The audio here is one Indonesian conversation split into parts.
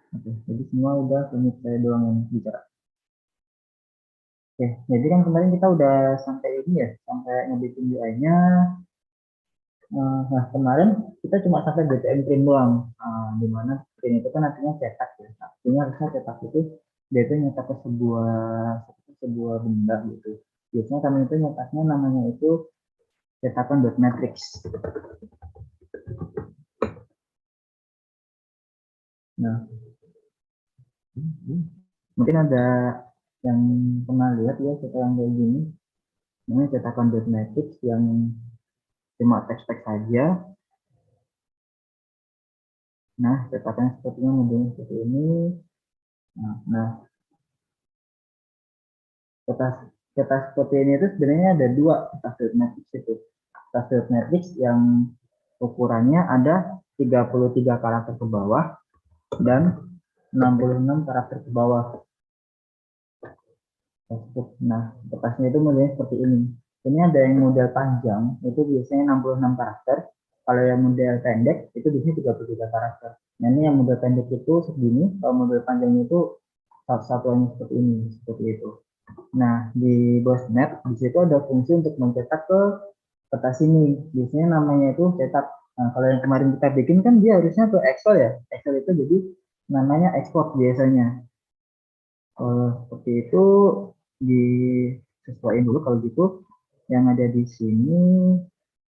Oke, jadi semua udah, ini saya doang yang bicara. Oke, jadi kan kemarin kita udah sampai ini ya, sampai ngebikin UI-nya. Nah, kemarin kita cuma sampai BTN print doang. Di mana print itu kan artinya cetak ya. Artinya harusnya cetak itu dia itu nyetak ke sebuah benda gitu. Biasanya kami itu nyetaknya namanya itu cetakan dot matrix. Nah, mungkin ada yang pernah lihat ya cetakan kayak gini. Ini cetakan dot matrix yang cuma teks-teks saja. Nah, cetakan sepertinya modelnya seperti ini. Nah, kertas kertas seperti ini itu sebenarnya ada dua kertas dot matrix itu. Kertas dot matrix yang ukurannya ada 33 karakter ke bawah dan 66 karakter ke bawah. Nah, kertasnya itu modelnya seperti ini. Ini ada yang model panjang, itu biasanya 66 karakter. Kalau yang model pendek, itu biasanya 33 karakter. Nah, ini yang model pendek itu segini, kalau model panjangnya itu satu-satuannya seperti ini, seperti itu. Nah, di BOSNet, di situ ada fungsi untuk mencetak ke kertas ini. Biasanya namanya itu cetak. Nah, kalau yang kemarin kita bikin kan dia harusnya ke Excel ya. Excel itu jadi namanya export biasanya. Seperti itu disesuaikan dulu kalau gitu. Yang ada di sini,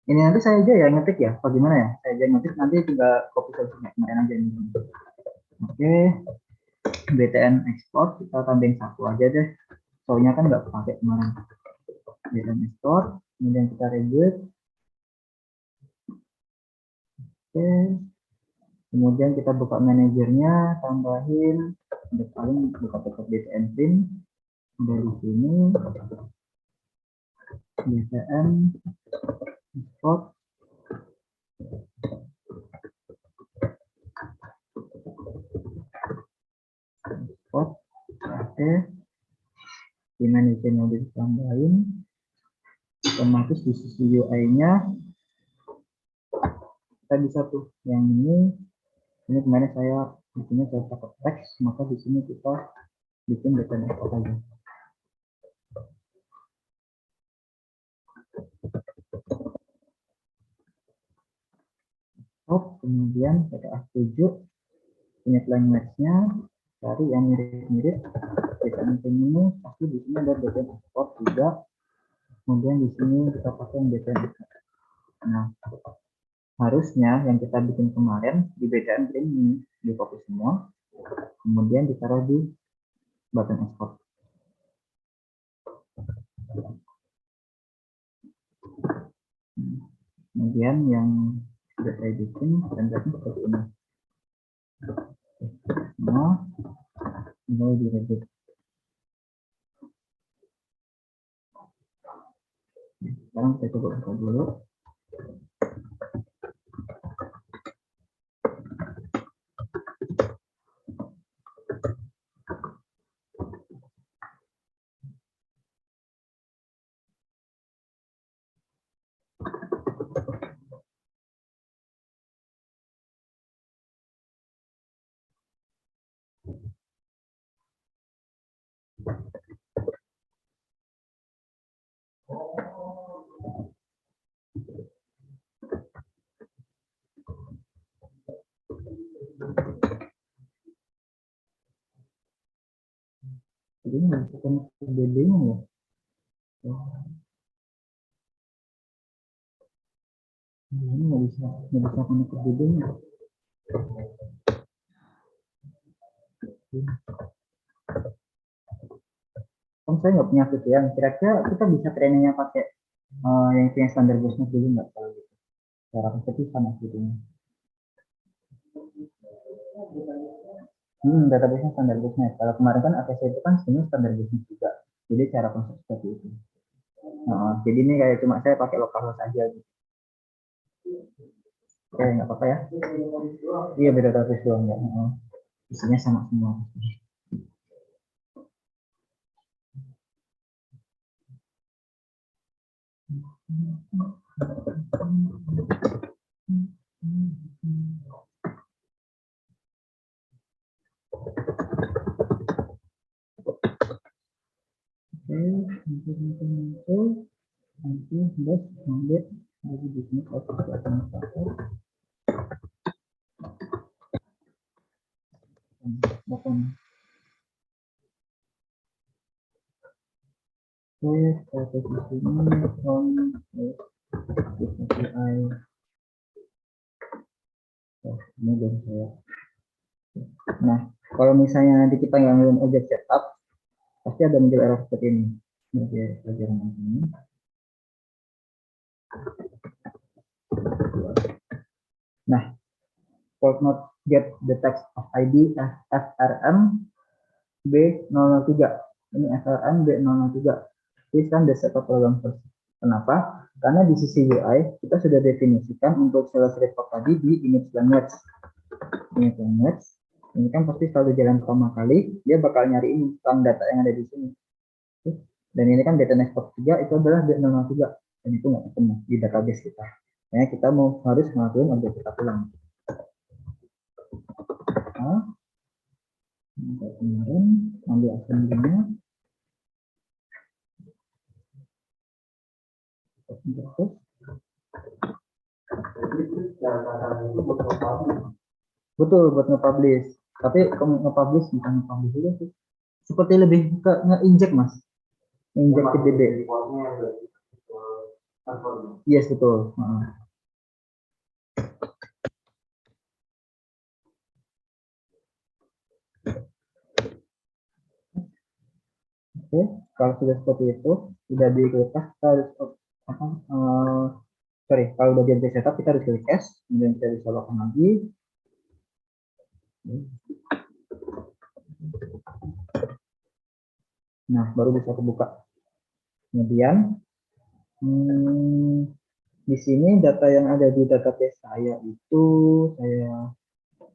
ini nanti saya aja ya ngetik ya. Bagaimana ya? Saya aja ngetik nanti tinggal copy saja kemarin aja ini. Oke, BTN export kita tambahin satu aja deh. Soalnya kan nggak pakai kemarin. BTN export, kemudian kita review. Oke, kemudian kita buka manajernya, tambahin, paling buka tetap BTN print. Ada di sini, BTN export, export. Oke, di manajernya udah ditambahin. Otomatis di sisi UI-nya kita bisa tuh yang ini kemarin saya bikinnya saya pakai teks, maka di sini kita bikin BTN export aja. Kemudian kita setuju init language-nya, cari yang mirip-mirip. BTN ini pasti di sini ada BTN export juga. Kemudian di sini kita pakai yang BTN export. Nah, harusnya yang kita bikin kemarin di BTN ini di copy semua, kemudian ditaruh di button export. Kemudian yang sudah saya bikin template seperti ini. Semua mulai diedit. Sekarang kita coba buka dulu. Jadi ini masukkan ke BB-nya ya. Ini nggak bisa connect ke BB-nya. Kan saya nggak punya VPN. Kira-kira kita bisa trainingnya pakai yang punya standar BOSNet dulu nggak kalau gitu. Cara konsepnya sama gitu. Database standar BOSNet. Kalau kemarin kan APC itu kan sebenarnya standar BOSNet juga. Jadi cara konsep seperti itu. Jadi ini kayak cuma saya pakai localhost aja gitu. Oke, nggak apa-apa ya. Iya, beda database doang ya. Isinya sama semua. nanti bos ngambil dari bisnis oke. Ini belum saya. Nah, kalau misalnya nanti kita nggak objek setup, pasti ada muncul error seperti ini. Ini pelajaran ini. Nah, could not get the text of ID as FRM B003. Ini FRM B003. Please run the setup program first. Kenapa? Karena di sisi UI kita sudah definisikan untuk sales report tadi di image language. Image language. Ini kan pasti selalu jalan pertama kali, dia bakal nyari ini tentang data yang ada di sini. Dan ini kan data export 3 itu adalah B003 dan itu nggak ketemu di database kita. Makanya kita harus ngelakuin objek kita ulang. Nah, kemarin ambil assembly-nya. Betul, buat nge-publish. Tapi kalau nge-publish bukan nge-publish juga sih. Seperti lebih ke nge-inject, Mas. Inject ke DB. Yes, betul. Oke, kalau sudah seperti itu, sudah dikelupas, kita harus kalau udah di setup, kita harus klik cache, kemudian kita bisa login lagi. Nah, baru bisa kebuka. Kemudian, di sini data yang ada di database saya itu, saya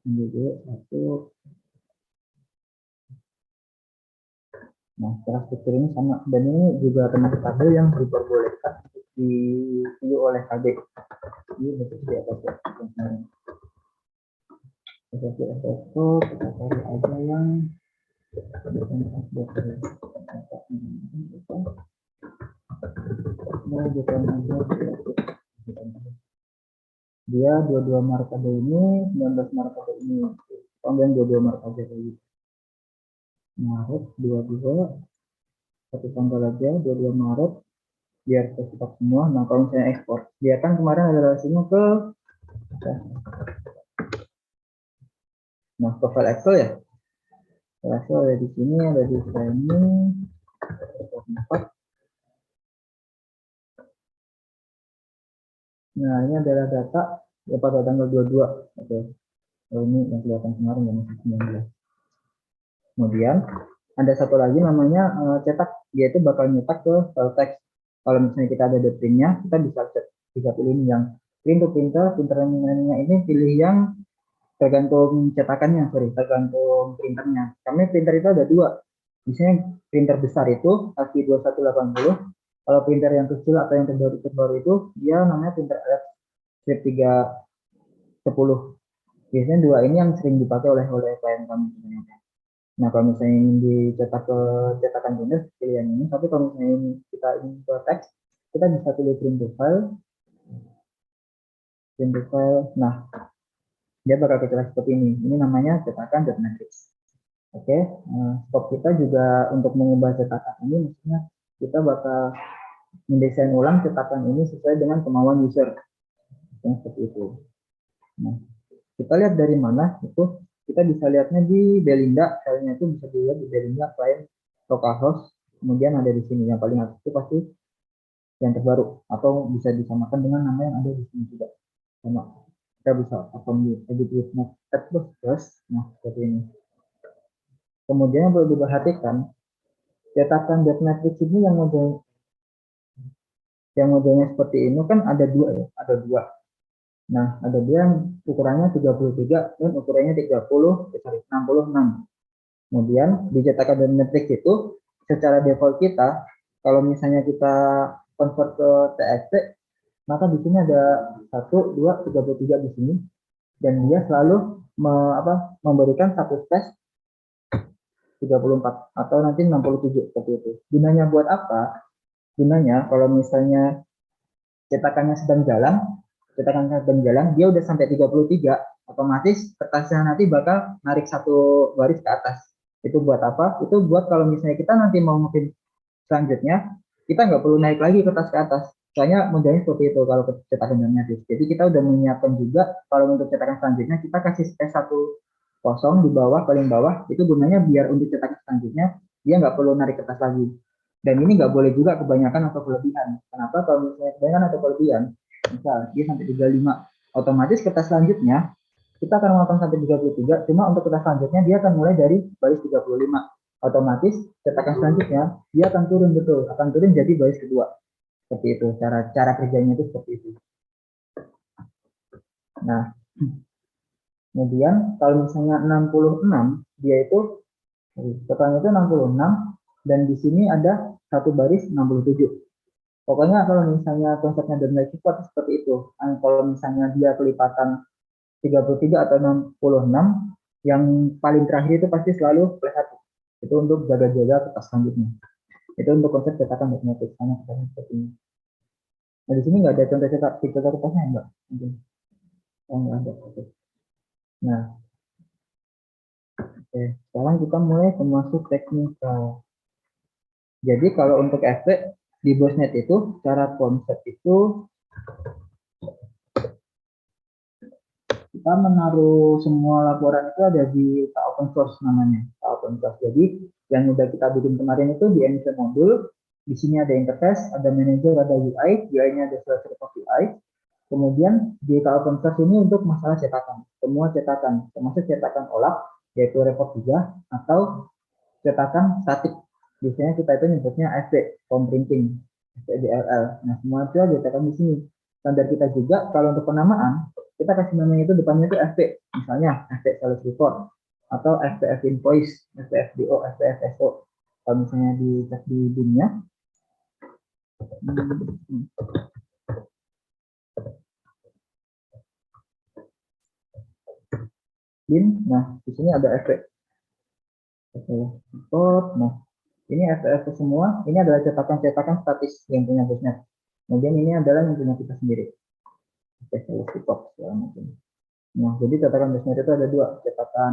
ambil dulu satu. Nah, secara struktur ini sama, dan ini juga termasuk tabel yang diperbolehkan di oleh KB. Ini bentuk di atas ya. Kita cari aja yang dia 22 Maret ada ini, 19 Maret ada ini, kemudian 22 Maret aja lagi. Maret 22, satu tanggal aja 22 Maret, biar tercetak semua. Nah, kalau misalnya ekspor, dia kan kemarin ada relasinya ke file Excel ya. Excel ada di sini, ada di sini. Nah, ini adalah data pada tanggal 22. Oke. Ini yang kelihatan kemarin yang masih 19. Kemudian ada satu lagi namanya cetak, dia itu bakal nyetak ke file text. Kalau misalnya kita ada printnya, kita bisa pilih yang print to printer, printernya ini pilih yang tergantung cetakannya, tergantung printernya. Kami printer itu ada dua. Misalnya printer besar itu ASCII 2180. Kalau printer yang kecil atau yang terbaru itu dia namanya printer Strip 310. Biasanya dua ini yang sering dipakai oleh klien kami. Nah, kalau misalnya ingin dicetak ke cetakan printer, pilih yang ini. Tapi kalau misalnya kita ingin ke teks, kita bisa pilih print to file. Print to file. Nah, dia bakal kecil seperti ini. Ini namanya cetakan .matrix. Oke, scope kita juga untuk mengubah cetakan ini, maksudnya kita bakal mendesain ulang cetakan ini sesuai dengan kemauan user. Yang seperti itu. Nah, kita lihat dari mana itu, kita bisa lihatnya di Belinda, filenya itu bisa dilihat di Belinda client localhost, kemudian ada di sini yang paling atas itu pasti yang terbaru, atau bisa disamakan dengan nama yang ada di sini juga. Sama kita bisa edit with plus. Nah, seperti ini. Kemudian yang perlu diperhatikan, cetakan .matrix ini yang modelnya seperti ini kan ada dua ya, ada dua. Nah, ada dua yang ukurannya 33 dan ukurannya 66. Kemudian di cetakan .matrix itu secara default kita, kalau misalnya kita convert ke TXT, maka di sini ada 1, 2, 33 di sini, dan dia selalu memberikan satu space 34 atau nanti 67 seperti itu. Gunanya buat apa? gunanya kalau misalnya cetakannya sedang jalan, dia udah sampai 33, otomatis kertasnya nanti bakal narik satu baris ke atas. Itu buat apa? Itu buat kalau misalnya kita nanti mau ngeprint selanjutnya, kita nggak perlu naik lagi kertas ke atas. Soalnya modelnya seperti itu kalau cetakan magnetis. Jadi kita udah menyiapkan juga kalau untuk cetakan selanjutnya kita kasih space satu kosong di bawah, paling bawah, itu gunanya biar untuk cetakan selanjutnya dia nggak perlu narik kertas lagi. Dan ini nggak boleh juga kebanyakan atau kelebihan. Kenapa? Kalau misalnya kebanyakan atau kelebihan, misal dia sampai 35, otomatis kertas selanjutnya kita akan melakukan sampai 33, cuma untuk kertas selanjutnya dia akan mulai dari baris 35. Otomatis cetakan selanjutnya dia akan turun, betul, akan turun jadi baris kedua. Seperti itu, cara kerjanya itu seperti itu. Nah, kemudian kalau misalnya 66, dia itu totalnya itu 66, dan di sini ada satu baris 67. Pokoknya kalau misalnya konsepnya dan support seperti itu. Kalau misalnya dia kelipatan 33 atau 66, yang paling terakhir itu pasti selalu plus 1. Itu untuk jaga-jaga kertas selanjutnya. Itu untuk konsep cetakan magnetis sama seperti ini. Nah, di sini nggak ada contoh cetak kertasnya, enggak? Mungkin. Oh, nggak ada. Oke. Nah, oke. Sekarang kita mulai masuk teknikal. Jadi kalau untuk efek di Bosnet itu, cara konsep itu kita menaruh semua laporan itu ada di open source namanya, open source. Jadi yang udah kita bikin kemarin itu di NC modul, di sini ada interface, ada manager, ada UI, UI-nya ada selesai UI. Kemudian di open source ini untuk masalah cetakan, semua cetakan, termasuk cetakan OLAP, yaitu report 3, atau cetakan statik. Biasanya kita itu nyebutnya FP, form printing, FPDLL. Nah, semua itu ada cetakan di sini. Standar kita juga kalau untuk penamaan, kita kasih namanya itu depannya itu FP. Misalnya FP Sales Report, atau FPF Invoice, FPFDO, FPFSO. Kalau misalnya dicek di dunia, nah di sini ada FP report. Nah, ini FPF semua, ini adalah cetakan-cetakan statis yang punya Bosnet. Kemudian ini adalah yang punya kita sendiri. Sales Report segala macam. Nah, jadi cetakan Bosnet itu ada dua, cetakan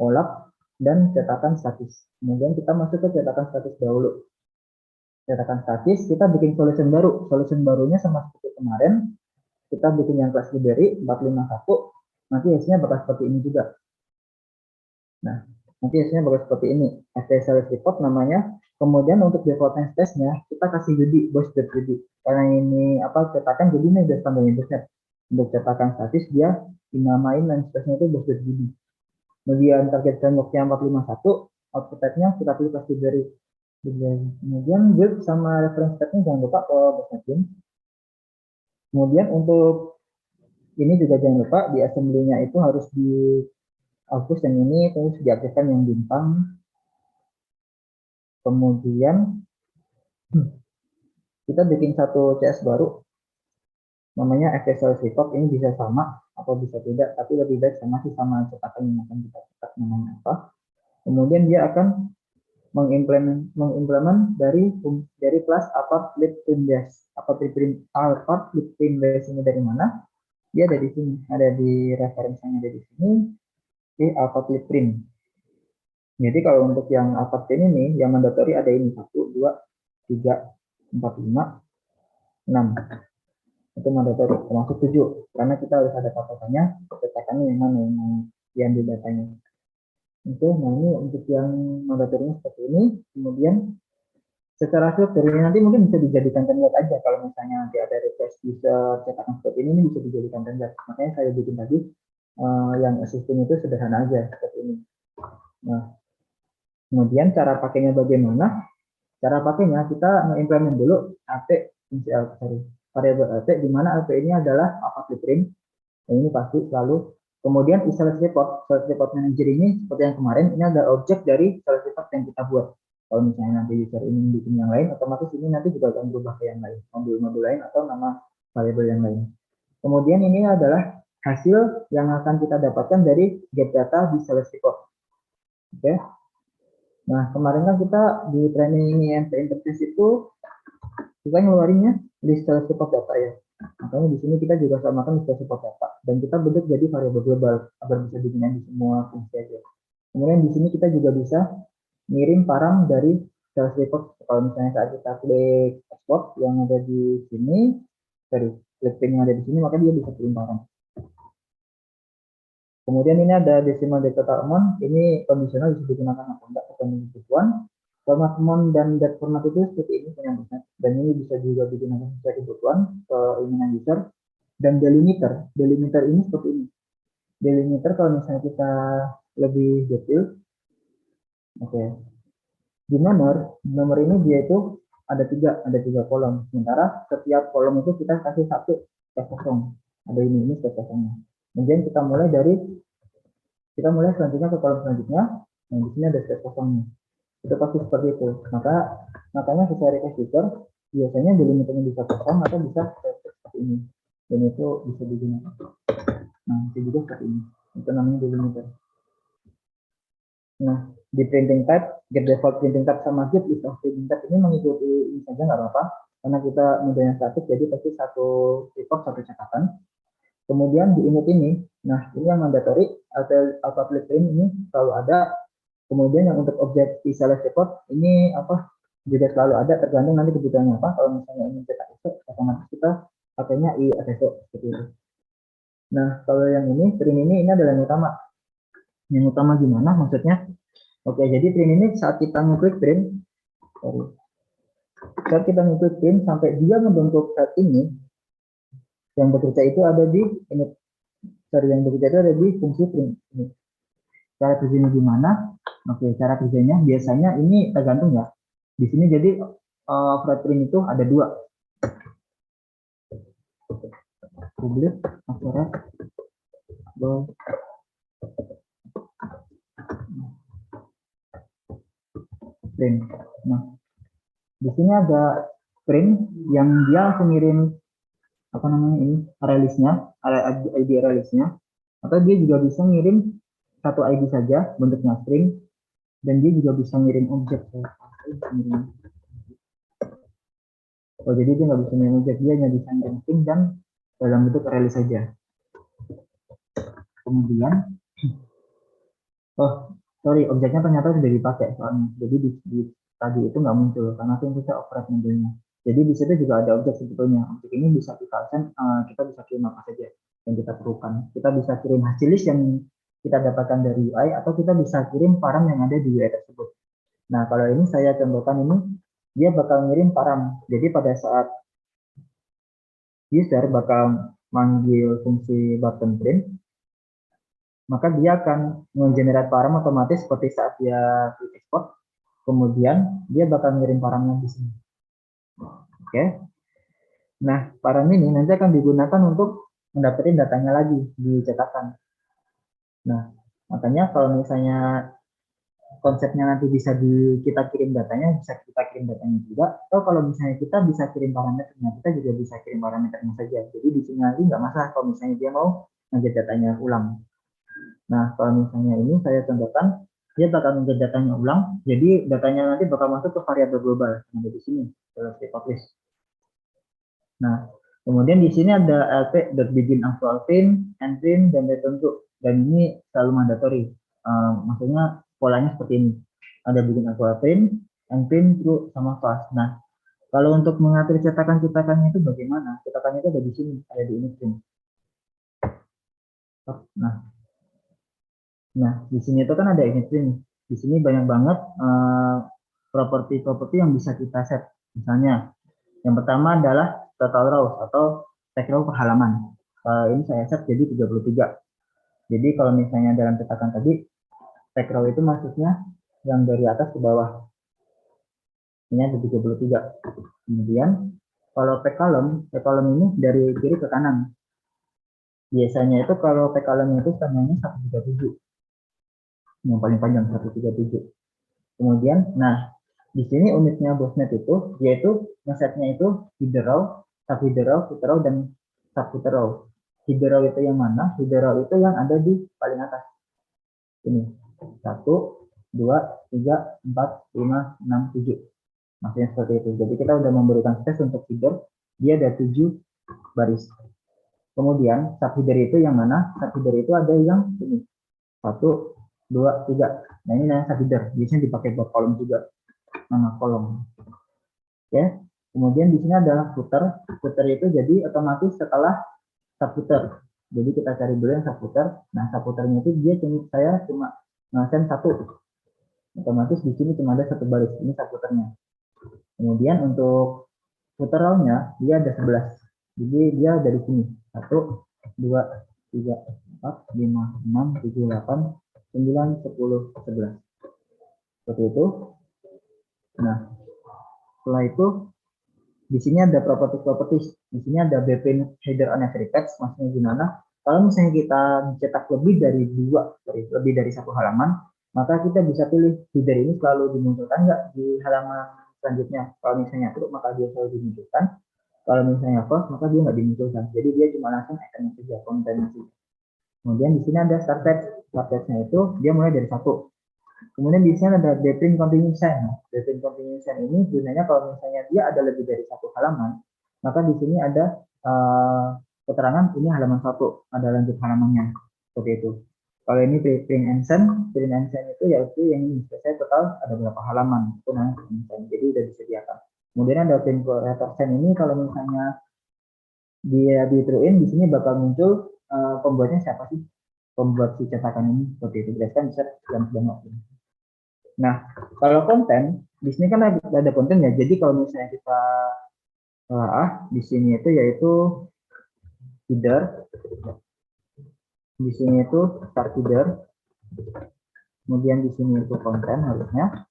OLAP dan cetakan statis. Kemudian kita masuk ke cetakan statis dahulu. Cetakan statis, kita bikin solution baru. Solution barunya sama seperti kemarin, kita bikin yang kelas library 451, nanti hasilnya bakal seperti ini juga. Nah, nanti hasilnya bakal seperti ini. Sales Report namanya. Kemudian untuk default space-nya, kita kasih jadi bos.judi. Karena ini cetakan, jadi ini udah standarnya Bosnet. Untuk cetakan statis, dia dinamain namespace-nya itu bos.judi. Kemudian target framework-nya 451, output type-nya kita pilih kelas library. Kemudian build sama reference type-nya jangan lupa ke Bosnet. Kemudian untuk ini juga jangan lupa di assembly-nya itu harus dihapus yang ini, terus diaktifkan yang bintang. Kemudian kita bikin satu CS baru, namanya FSL Report. Ini bisa sama atau bisa tidak, tapi lebih baik sama sih, sama cetakan yang akan kita cetak namanya apa. Kemudian dia akan mengimplement dari kelas apart-lib printbase. Apart-lib printbase ini dari mana? Dia ada di sini, ada di referensinya, ada di sini di apart-lib print. Jadi kalau untuk yang apart ini, yang mandatory ada ini 1, 2, 3, 4, 5, 6. Itu mandatory, termasuk 7. Karena kita harus ada patokannya, cetakannya yang mana yang di datanya. Oke, nah ini untuk yang mandatorinya seperti ini. Kemudian secara struktur ini nanti mungkin bisa dijadikan template aja. Kalau misalnya nanti ada request user cetakan seperti ini bisa dijadikan template. Makanya saya bikin tadi yang assistant itu sederhana aja seperti ini. Nah, kemudian cara pakainya bagaimana? Cara pakainya kita mengimplement dulu variabel LP, di mana LP ini adalah print. Ini pasti selalu. Kemudian sales report manager ini seperti yang kemarin, ini adalah objek dari sales report yang kita buat. Kalau misalnya nanti user ini bikin yang lain, otomatis ini nanti juga akan berubah ke yang lain, modul-modul lain atau nama variabel yang lain. Kemudian ini adalah hasil yang akan kita dapatkan dari get data di sales report. Oke. Nah, kemarin kan kita di training MP interface itu kita ngeluarinnya list support data ya. Makanya di sini kita juga samakan list support data dan kita bentuk jadi variabel global agar bisa digunakan di semua fungsi aja. Kemudian di sini kita juga bisa ngirim param dari sales report. Kalau misalnya saat kita klik export yang ada di sini, dari klik print yang ada di sini, maka dia bisa kirim param. Kemudian ini ada decimal data amount, ini kondisional bisa digunakan atau enggak tergantung kebutuhan. Format amount dan date format itu seperti ini penyambutnya, dan ini bisa juga digunakan sesuai kebutuhan keinginan user. Dan delimiter ini seperti ini. Delimiter kalau misalnya kita lebih detail, oke. Di nomor ini dia itu ada tiga kolom. Sementara setiap kolom itu kita kasih satu space kosong. Ada ini space kosongnya. Kemudian kita mulai selanjutnya ke kolom selanjutnya. Nah, di sini ada space kosongnya. Itu pasti seperti itu. Makanya sesuai request user, biasanya delimiternya bisa kosong atau bisa seperti ini. Dan itu bisa digunakan. Nah, itu juga seperti ini. Itu namanya delimiter. Nah, di printing type, get default printing type sama get list of printing type ini mengikuti ini saja nggak apa-apa, karena kita modelnya statis, jadi pasti satu report satu catatan. Kemudian di init ini, nah ini yang mandatory, automatic print ini selalu ada. Kemudian yang untuk objek di select report ini juga selalu ada, tergantung nanti kebutuhannya apa. Kalau misalnya ingin cetak ISO, otomatis kita pakainya ISO seperti itu. Nah, kalau yang ini print ini adalah yang utama. Yang utama gimana maksudnya? Oke, jadi print ini saat kita ngeklik print, sampai dia membentuk set ini, yang bekerja itu ada di init, yang bekerja itu ada di fungsi print ini. Cara kerjanya gimana? Oke, cara kerjanya biasanya ini tergantung ya. Di sini jadi override print itu ada dua. Public override print. Nah, di sini ada print yang dia langsung ngirim release-nya, ID release-nya, atau dia juga bisa ngirim satu ID saja bentuknya string, dan dia juga bisa ngirim objek. Oh, jadi dia nggak bisa ngirim objek, dia hanya bisa ngirim string dan dalam bentuk release saja. Kemudian objeknya ternyata sudah dipakai soalnya, jadi di tadi itu nggak muncul karena itu kita override modelnya. Jadi di situ juga ada objek sebetulnya. Objek ini bisa kita kita bisa kirim apa saja yang kita perlukan. Kita bisa kirim hasil list yang kita dapatkan dari UI, atau kita bisa kirim param yang ada di UI tersebut. Nah, kalau ini saya contohkan ini, dia bakal ngirim param. Jadi pada saat user bakal manggil fungsi button print, maka dia akan mengenerate param otomatis seperti saat dia klik export. Kemudian dia bakal ngirim paramnya di sini. Oke. Nah, param ini nanti akan digunakan untuk mendapatkan datanya lagi di cetakan. Nah, makanya kalau misalnya konsepnya nanti bisa kita kirim datanya, bisa kita kirim datanya juga. Atau kalau misalnya kita bisa kirim parameternya, kita juga bisa kirim parameternya saja. Jadi di sini nanti nggak masalah kalau misalnya dia mau ngejat datanya ulang. Nah, kalau misalnya ini saya contohkan, dia bakal ngejat datanya ulang. Jadi datanya nanti bakal masuk ke variabel global yang ada di sini, publish. Nah, kemudian di sini ada lp.begin actual print, end print, dan return to. Dan ini selalu mandatory. Maksudnya polanya seperti ini. Ada begin actual print, end print, true, sama fast. Nah, kalau untuk mengatur cetakan-cetakannya itu bagaimana? Cetakannya itu ada di sini, ada di init print. Nah, di sini itu kan ada init print. Di sini banyak banget properti-properti yang bisa kita set. Misalnya, yang pertama adalah total rows atau tag row per halaman. Ini saya set jadi 33. Jadi kalau misalnya dalam cetakan tadi, tag row itu maksudnya yang dari atas ke bawah. Ini ada 33. Kemudian kalau tag column ini dari kiri ke kanan. Biasanya itu kalau tag column itu standarnya 137. Yang paling panjang 137. Kemudian, nah di sini unitnya bosnet itu yaitu ngesetnya itu header row, subheader row, footer row, dan subfooter row. Header row itu yang mana? Header row itu yang ada di paling atas. Ini 1, 2, 3, 4, 5, 6, 7. Maksudnya seperti itu. Jadi kita udah memberikan space untuk header, dia ada 7 baris. Kemudian subheader itu yang mana? Subheader itu ada yang ini. 1, 2, 3. Nah ini namanya subheader. Biasanya dipakai buat kolom juga. Nama kolom. Oke. Kemudian di sini ada footer. Footer itu jadi otomatis setelah subfooter. Jadi kita cari dulu yang subfooter. Nah subfooternya itu dia saya cuma ngasih 1. Otomatis di sini cuma ada 1 baris. Ini subfooternya. Kemudian untuk footer row-nya dia ada 11. Jadi dia dari sini 1, 2, 3, 4, 5, 6, 7, 8, 9, 10, 11. Seperti itu. Nah, setelah itu di sini ada properties. Di sini ada bprint header on every page. Maksudnya gimana? Kalau misalnya kita cetak lebih dari 1 halaman, maka kita bisa pilih header ini selalu dimunculkan nggak di halaman selanjutnya. Kalau misalnya true, maka dia selalu dimunculkan. Kalau misalnya false, maka dia nggak dimunculkan. Jadi dia cuma langsung itemnya saja, kontennya saja. Kemudian di sini ada start page. Start page-nya itu dia mulai dari 1. Kemudian di sini ada bprint continuation. Bprint continuation ini gunanya kalau misalnya dia ada lebih dari 1 halaman, maka di sini ada keterangan ini halaman 1, ada lanjut halamannya. Seperti itu. Kalau ini print and send itu yaitu yang ini saya total ada berapa halaman, itu namanya print and send. Jadi sudah disediakan. Kemudian ada print creator send ini kalau misalnya dia di truein, di sini bakal muncul pembuatnya siapa sih? Pembuat si cetakan ini, seperti itu. Berdasarkan bisa dan sedang. Nah, kalau konten di sini kan ada kontennya. Jadi kalau misalnya kita di sini itu yaitu header, di sini itu start header, kemudian di sini itu konten harusnya,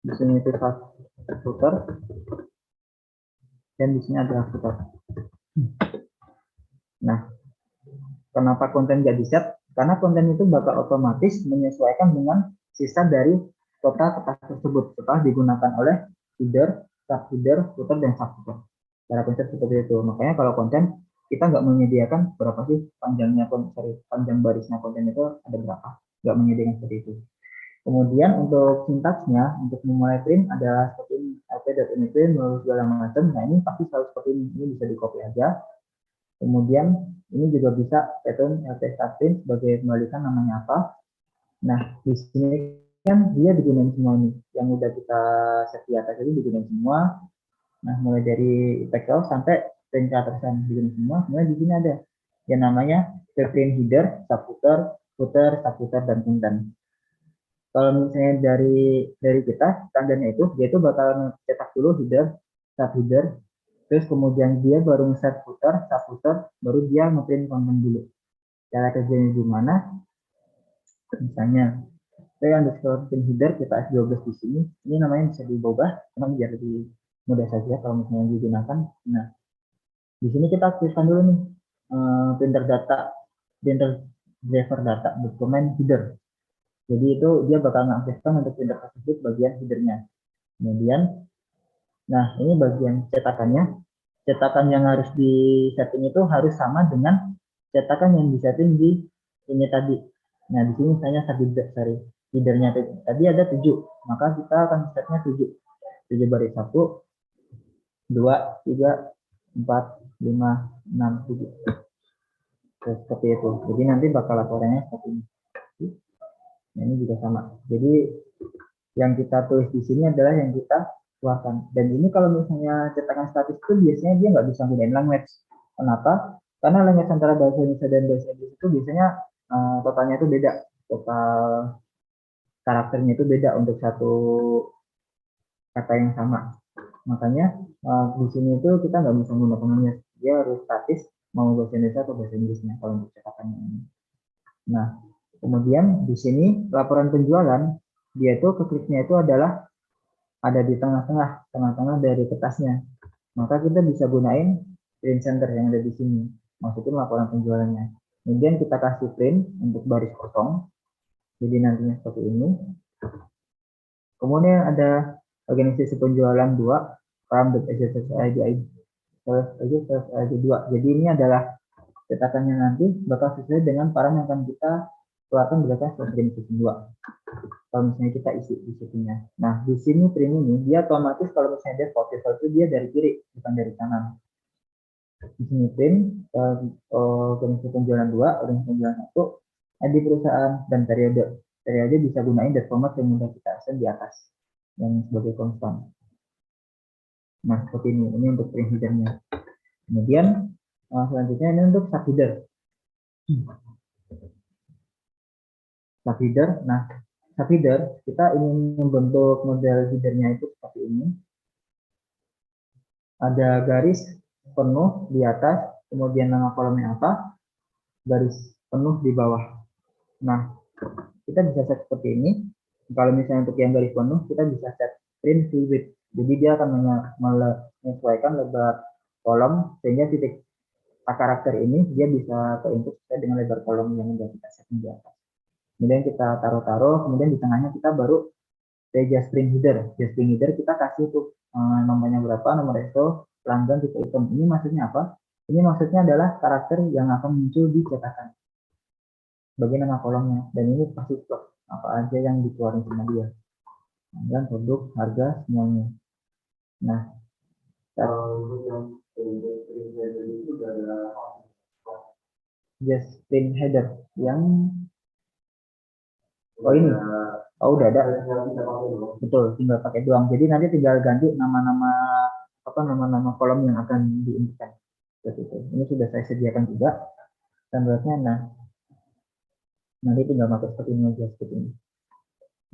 di sini itu start footer, dan di sini ada footer. Nah, kenapa konten nggak di-set? Karena konten itu bakal otomatis menyesuaikan dengan sisa dari total kertas tersebut setelah digunakan oleh header, subheader, footer, dan subfooter. Cara konsep seperti itu. Makanya kalau konten kita nggak menyediakan berapa sih panjang barisnya konten itu ada berapa, nggak menyediakan seperti itu. Kemudian untuk sintaksnya, untuk memulai print ada seperti ini, ap.ini print, lalu segala macam. Nah ini pasti selalu seperti ini bisa di copy aja. Kemudian ini juga bisa pattern start print sebagai kembalikan namanya apa. Nah di sini kan dia digunakan semua ini, yang udah kita set di atas itu digunakan semua. Nah mulai dari pixel sampai print creator digunakan semua. Kemudian di sini ada yang namanya print header, subfooter, footer, subfooter, dan konten. Kalau misalnya dari kita standarnya itu dia itu bakal cetak dulu header, subheader, terus kemudian dia baru nge-set footer, subfooter, baru dia nge-print konten dulu. Cara kerjanya gimana? Misalnya saya underscore print header kita S12 di sini, ini namanya bisa diubah, cuma biar lebih mudah saja kalau misalnya digunakan. Nah, di sini kita aktifkan dulu nih printer driver data dokumen header. Jadi itu dia bakal mengaktifkan untuk printer tersebut bagian headernya. Kemudian, nah ini bagian cetakannya. Cetakan yang harus di setting itu harus sama dengan cetakan yang disetting di ini tadi. Nah di sini misalnya headernya tadi ada 7, maka kita akan setnya 7 baris 1, 2, 3, 4, 5, 6, 7. Seperti itu. Jadi nanti bakal laporannya seperti ini. Nah, ini juga sama. Jadi yang kita tulis di sini adalah yang kita keluarkan. Dan ini kalau misalnya cetakan statis itu biasanya dia nggak bisa gunain language. Kenapa? Karena language antara bahasa Indonesia dan bahasa Inggris itu biasanya totalnya itu beda. Total karakternya itu beda untuk satu kata yang sama. Makanya di sini itu kita nggak bisa menggunakan language. Dia harus statis mau bahasa Indonesia atau bahasa Inggrisnya kalau untuk cetakannya ini. Nah, kemudian di sini laporan penjualan dia itu kekliknya itu adalah ada di tengah-tengah dari kertasnya. Maka kita bisa gunain print center yang ada di sini. Maksudnya laporan penjualannya. Kemudian kita kasih print untuk baris kosong. Jadi nantinya seperti ini. Kemudian ada organisasi penjualan 2, ram.id2. Jadi ini adalah cetakannya nanti bakal sesuai dengan param yang akan kita keluarkan berdasarkan print system 2. Kalau misalnya kita isi di situnya. Nah, di sini print ini dia otomatis kalau misalnya default itu dia dari kiri bukan dari kanan. Di sini print organisasi penjualan 2, organisasi penjualan 1, ID perusahaan dan periode. Periode bisa gunain dan format yang sudah kita assign di atas yang sebagai konstan. Nah, seperti ini untuk print header-nya. Kemudian selanjutnya ini untuk subheader. Subheader. Nah, subheader kita ingin membentuk model header-nya itu seperti ini. Ada garis penuh di atas, kemudian nama kolomnya apa, garis penuh di bawah. Nah, kita bisa set seperti ini. Kalau misalnya untuk yang garis penuh, kita bisa set print full width. Jadi dia akan menyesuaikan lebar kolom sehingga titik karakter ini dia bisa terinput sesuai dengan lebar kolom yang sudah kita set di atas. Kemudian kita taruh-taruh, kemudian di tengahnya kita baru just print header. Just print header kita kasih tuh namanya berapa, nomor ISO, pelanggan, tipe item. Ini maksudnya apa? Ini maksudnya adalah karakter yang akan muncul di cetakan. Bagian nama kolomnya. Dan ini pasti stok apa aja yang dikeluarin sama dia. Dan produk, harga, semuanya. Nah, just print header yang ini udah ada, betul, tinggal pakai doang. Jadi nanti tinggal ganti nama-nama kolom yang akan diinputkan. Ini sudah saya sediakan juga standarnya. Nah, nanti tinggal pakai seperti ini aja, seperti ini.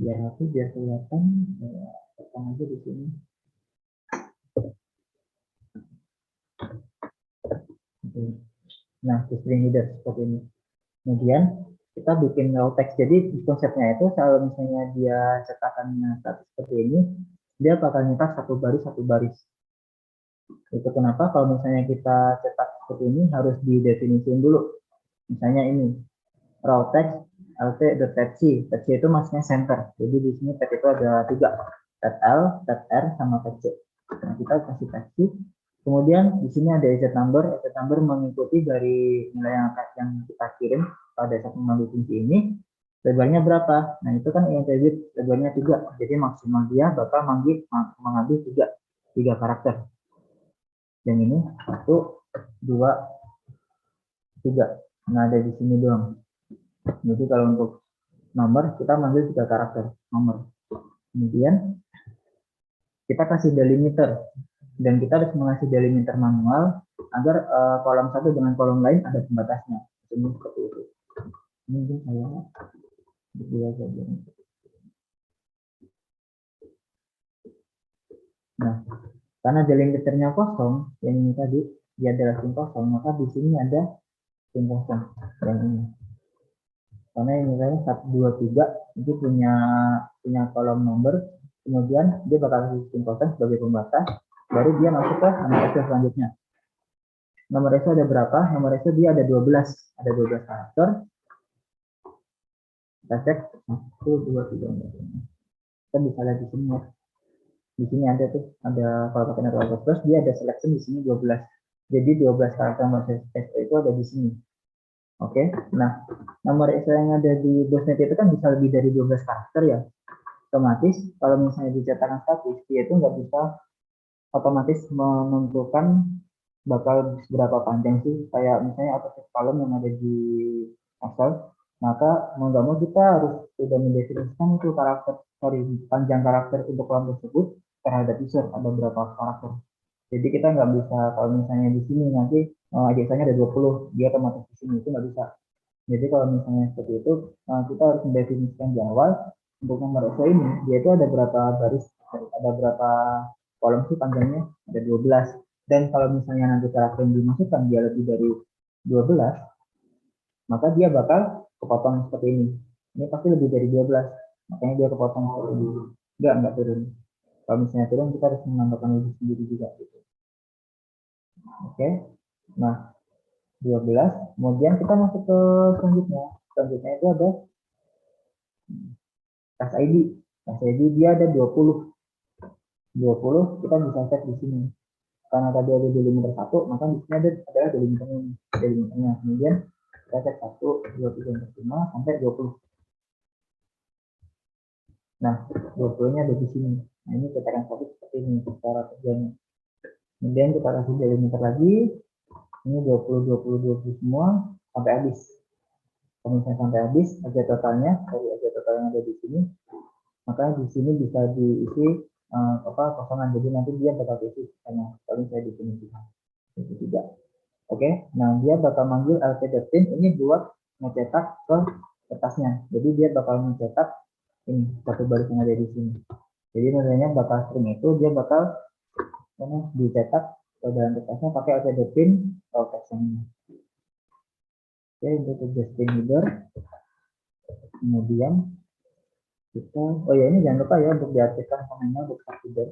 Biar rapi, biar kelihatan. Tekan aja di sini. Nah, string header seperti ini. Kemudian kita bikin raw text. Jadi konsepnya itu kalau misalnya dia cetakannya seperti ini, dia bakal nyetak satu baris. Itu kenapa kalau misalnya kita cetak seperti ini harus didefinisikan dulu. Misalnya ini raw text lt.tc. Tc itu maksudnya center. Jadi di sini tag itu ada 3, tag L, tag R, sama tag C. Nah, kita kasih tag C. Kemudian di sini ada exit number. Exit number mengikuti dari nilai yang kita kirim pada saat mengambil kunci ini. Lebarnya berapa? Nah, itu kan yang exit lebarnya 3. Jadi maksimal dia bakal mengambil 3 karakter. Yang ini 1, 2, 3. Nah, ada di sini doang. Jadi kalau untuk nomor kita manggil 3 karakter nomor. Kemudian kita kasih delimiter dan kita harus mengasih delimiter manual agar kolom satu dengan kolom lain ada pembatasnya. Ini seperti itu. Ini mungkin saya berdua saja. Nah, karena delimiternya kosong, yang ini tadi dia adalah string kosong, maka di sini ada string kosong yang ini. Karena ini saya 1, 2, 3 itu punya kolom nomor, kemudian dia bakal kasih string kosong sebagai pembatas, baru dia masuk ke nomor ISO selanjutnya. Nomor ISO ada berapa? Nomor ISO dia ada 12 karakter. Kita cek 1, 2, 3. Kita bisa lihat di sini ya. Di sini ada tuh, ada kalau pakai network plus dia ada selection di sini 12. Jadi 12 karakter nomor ISO itu ada di sini. Oke. Nah, nomor ISO yang ada di bosnet itu kan bisa lebih dari 12 karakter ya. Otomatis kalau misalnya dicetakan statis, dia itu nggak bisa otomatis menentukan bakal berapa panjang sih. Kayak misalnya auto kolom yang ada di Excel, maka mau nggak mau kita harus sudah mendefinisikan itu panjang karakter untuk kolom tersebut terhadap user ada berapa karakter. Jadi kita nggak bisa kalau misalnya di sini nanti biasanya ada 20, dia otomatis di sini itu nggak bisa. Jadi kalau misalnya seperti itu kita harus mendefinisikan di awal untuk nomor ISO ini dia itu ada berapa baris, ada berapa kolom sih panjangnya, ada 12. Dan kalau misalnya nanti karakter yang dimasukkan dia lebih dari 12, maka dia bakal kepotong seperti ini. Ini pasti lebih dari 12, makanya dia kepotong seperti ini. Enggak turun. Kalau misalnya turun, kita harus menambahkan lebih sendiri juga. Gitu. Oke, nah 12. Kemudian kita masuk ke selanjutnya. Selanjutnya itu ada Task ID. Task ID dia ada 20. 20 kita bisa set di sini. Karena tadi ada delimiter 1, maka di sini adalah delimiternya. Kemudian Kita cek 1, 2, 3, 4, 5 sampai 20. Nah, 20-nya ada di sini. Nah, ini keterangan satu seperti ini cara kerjanya. Kemudian kita kasih delimiter lagi. Ini 20, 20, 20 semua sampai habis. Kalau misalnya sampai habis, aja totalnya dari aja total yang ada di sini, maka di sini bisa diisi kosongan. Jadi nanti dia bakal isi sisanya. Kalau saya di sini itu tidak. Oke, nah dia bakal manggil LP.pin ini buat mencetak ke kertasnya. Jadi dia bakal mencetak ini satu baris yang ada di sini. Jadi modelnya bakal string itu dia bakal dicetak ke dalam kertasnya pakai LP.pin teks ini. Oke, untuk tugas string header. Kemudian kita, oh ya ini jangan lupa ya untuk diaktifkan komennya untuk header.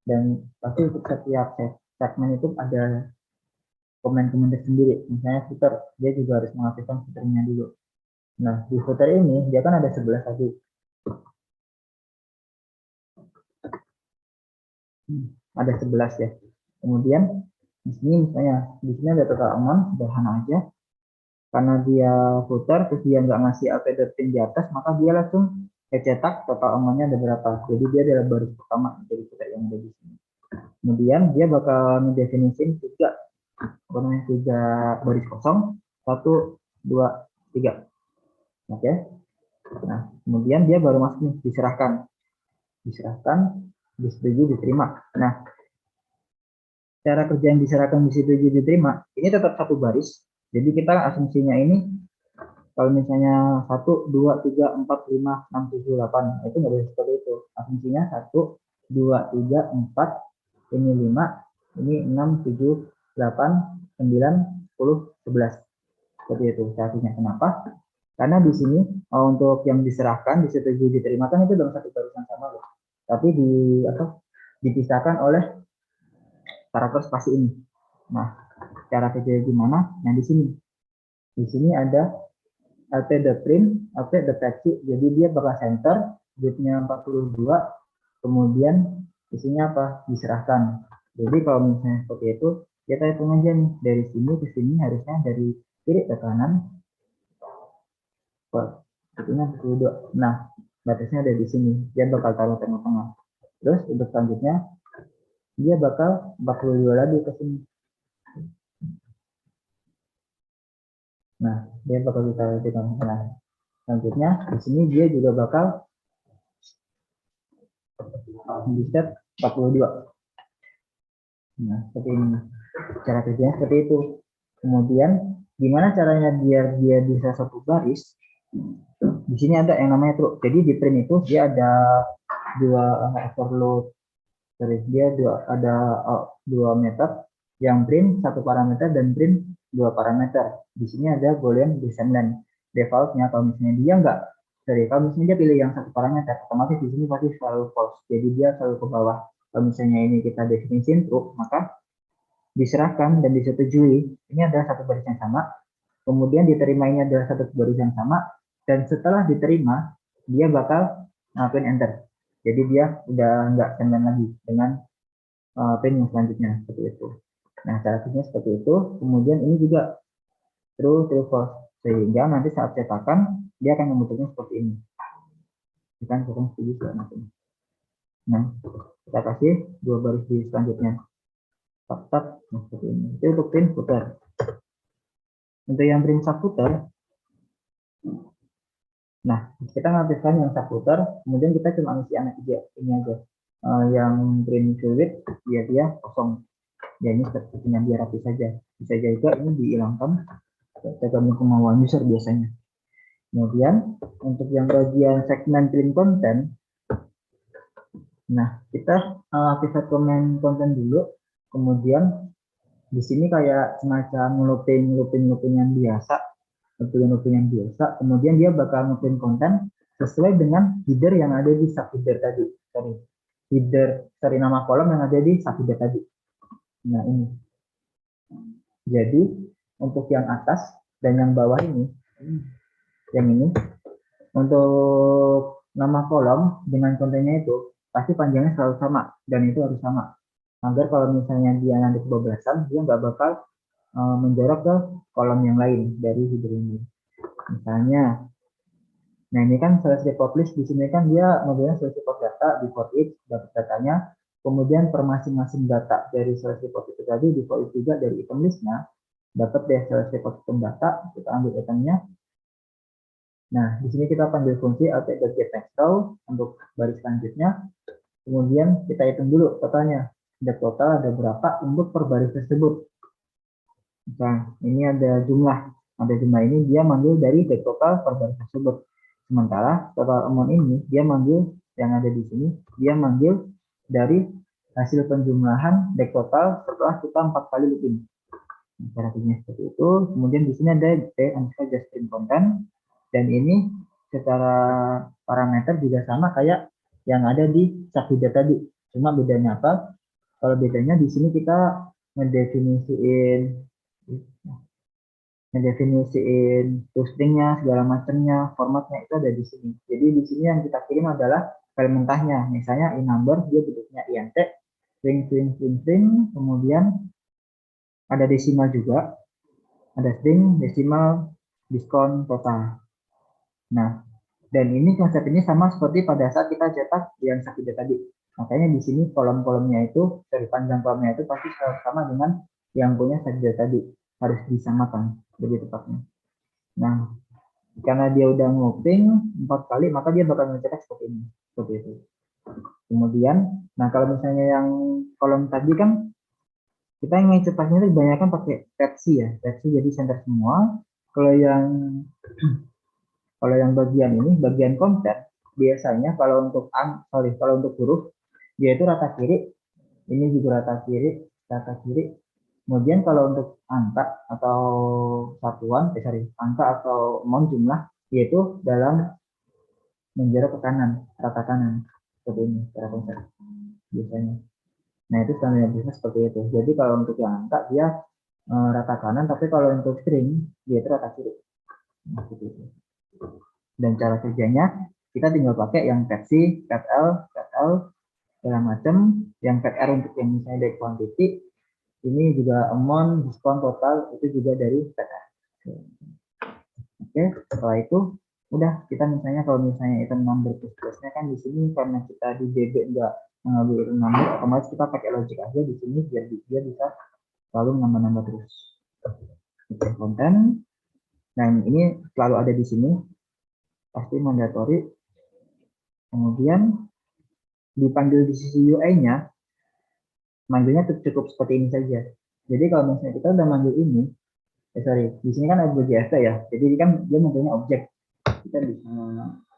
Dan pasti untuk setiap segmen itu ada komen-komen tersendiri. Misalnya footer, dia juga harus mengaktifkan footernya dulu. Nah, di footer ini dia kan ada 11 tadi. Ada 11 ya. Kemudian di sini misalnya di sini ada total amount, sederhana aja. Karena dia footer terus dia nggak ngasih LP.pin di atas, maka dia langsung cetak total amount-nya ada berapa. Jadi dia adalah baris pertama dari footer yang ada di sini. Kemudian dia bakal mendefinisikan tiga baris kosong, 1, 2, 3. Oke. Nah, kemudian dia baru masuk nih, diserahkan, disetujui, diterima. Nah, cara kerja yang diserahkan, disetujui, diterima, ini tetap satu baris. Jadi kita asumsinya ini, kalau misalnya 1, 2, 3, 4, 5, 6, 7, 8, itu nggak boleh seperti itu. Asumsinya 1, 2, 3, 4, ini 5, ini 6, 7, 8, 9, 10, 11. Seperti itu. Artinya kenapa? Karena di sini untuk yang diserahkan, disetujui, diterima kan itu dalam satu barisan sama loh. Tapi dipisahkan oleh karakter spasi ini. Nah, cara kerjanya gimana? Nah, di sini. Di sini ada LP.print, LP.text, jadi dia bakal center, bitnya 42, kemudian isinya apa? Diserahkan. Jadi kalau misalnya seperti itu, kita hitung aja nih, dari sini ke sini harusnya dari kiri ke kanan, itunya 42. Nah, batasnya ada di sini. Dia bakal taruh tengah-tengah. Terus untuk selanjutnya dia bakal 42 lagi ke sini. Nah, dia bakal ditaruh di tengah-tengah. Selanjutnya di sini dia juga bakal di set 42. Nah, seperti ini. Cara kerjanya seperti itu. Kemudian gimana caranya biar dia bisa satu baris? Di sini ada yang namanya true. Jadi di print itu dia ada dua overload. Dia ada dua metode yang print satu parameter dan print dua parameter. Di sini ada boolean descendant. Defaultnya kalau misalnya dia kalau misalnya dia pilih yang satu parameter, otomatis di sini pasti selalu false. Jadi dia selalu ke bawah. Kalau misalnya ini kita definisiin true, maka diserahkan dan disetujui ini adalah satu baris yang sama. Kemudian diterima ini adalah satu baris yang sama. Dan setelah diterima, dia bakal ngelakuin enter. Jadi dia udah nggak senden lagi dengan print yang selanjutnya seperti itu. Nah, cara kerjanya seperti itu. Kemudian ini juga true false, sehingga nanti saat cetakan dia akan membentuknya seperti ini. Kita setuju segala macam. Nah, kita kasih dua baris di selanjutnya. Nah, seperti ini. Itu untuk print footer. Untuk yang print subfooter, nah kita ngaktifkan yang subfooter, kemudian kita cuma ngisi anak aja ini aja. Yang print fluid dia kosong. Ya ini sepertinya biar rapi saja. Bisa juga ini dihilangkan tergantung kemauan user biasanya. Kemudian untuk yang bagian segmen print content, nah kita aktifkan comment content dulu. Kemudian di sini kayak semacam looping yang biasa, yang biasa. Kemudian dia bakal ngeprint konten sesuai dengan header yang ada di subheader tadi. Nama kolom yang ada di subheader tadi. Nah ini. Jadi untuk yang atas dan yang bawah ini, yang ini untuk nama kolom dengan kontennya itu pasti panjangnya selalu sama dan itu harus sama. Agar kalau misalnya dia nanti kebablasan, dia nggak bakal menjorok ke kolom yang lain dari header ini. Misalnya, nah ini kan select report list, di sini kan dia modelnya select report data, di for each dapat datanya, kemudian per masing-masing data dari select report itu tadi di for each juga dari item listnya, dapat deh select report item data, kita ambil itemnya. Nah, di sini kita panggil fungsi update.getNextRow untuk baris selanjutnya. Kemudian kita hitung dulu totalnya. Ada total ada berapa untuk per baris tersebut. Nah, ini ada jumlah. Ada jumlah ini dia manggil dari get total per baris tersebut. Sementara total amount ini dia manggil yang ada di sini, dia manggil dari hasil penjumlahan get total setelah kita 4 kali looping. Caranya seperti itu. Kemudian di sini ada just string content, dan ini secara parameter juga sama kayak yang ada di subheader tadi. Cuma bedanya apa? Kalau bedanya di sini kita ngedefinisiin stringnya, segala macamnya, formatnya itu ada di sini. Jadi di sini yang kita kirim adalah file mentahnya. Misalnya in number dia bentuknya int, string, kemudian ada desimal juga, ada string, desimal, diskon, total. Nah, dan ini konsep ini sama seperti pada saat kita cetak yang subheader tadi. Makanya di sini kolom-kolomnya itu, dari panjang kolomnya itu pasti sama dengan yang punya subheader tadi. Harus disamakan, lebih tepatnya. Nah, karena dia udah ngoping 4 kali, maka dia bakal mencetak seperti ini. Seperti itu. Kemudian, nah kalau misalnya yang kolom tadi kan, kita yang cetaknya itu kebanyakan pakai versi ya. Versi jadi center semua. Kalau yang bagian ini, bagian konten, biasanya kalau untuk huruf, dia itu rata kiri, ini juga rata kiri. Kemudian kalau untuk angka atau angka atau jumlah, yaitu dalam menjorok ke kanan, rata kanan, seperti ini, cara konsep biasanya. Nah itu standarnya biasanya seperti itu. Jadi kalau untuk yang angka dia rata kanan, tapi kalau untuk string dia itu rata kiri. Nah, seperti itu. Dan cara kerjanya kita tinggal pakai yang versi, cat L, segala macam. Yang cat R untuk yang misalnya dari quantity, ini juga amount, diskon, total, itu juga dari cat R. Oke, setelah itu udah kita misalnya kalau misalnya item number plus-plusnya kan di sini karena kita di DB enggak mengambil item number, otomatis kita pakai logic aja di sini biar dia bisa selalu nambah-nambah terus. Oke, konten. Dan ini selalu ada di sini. Pasti mandatory. Kemudian dipanggil di sisi UI-nya, manggilnya cukup seperti ini saja. Jadi kalau misalnya kita udah manggil ini, di sini kan ada BJFT ya, jadi kan dia manggilnya objek. Kita bisa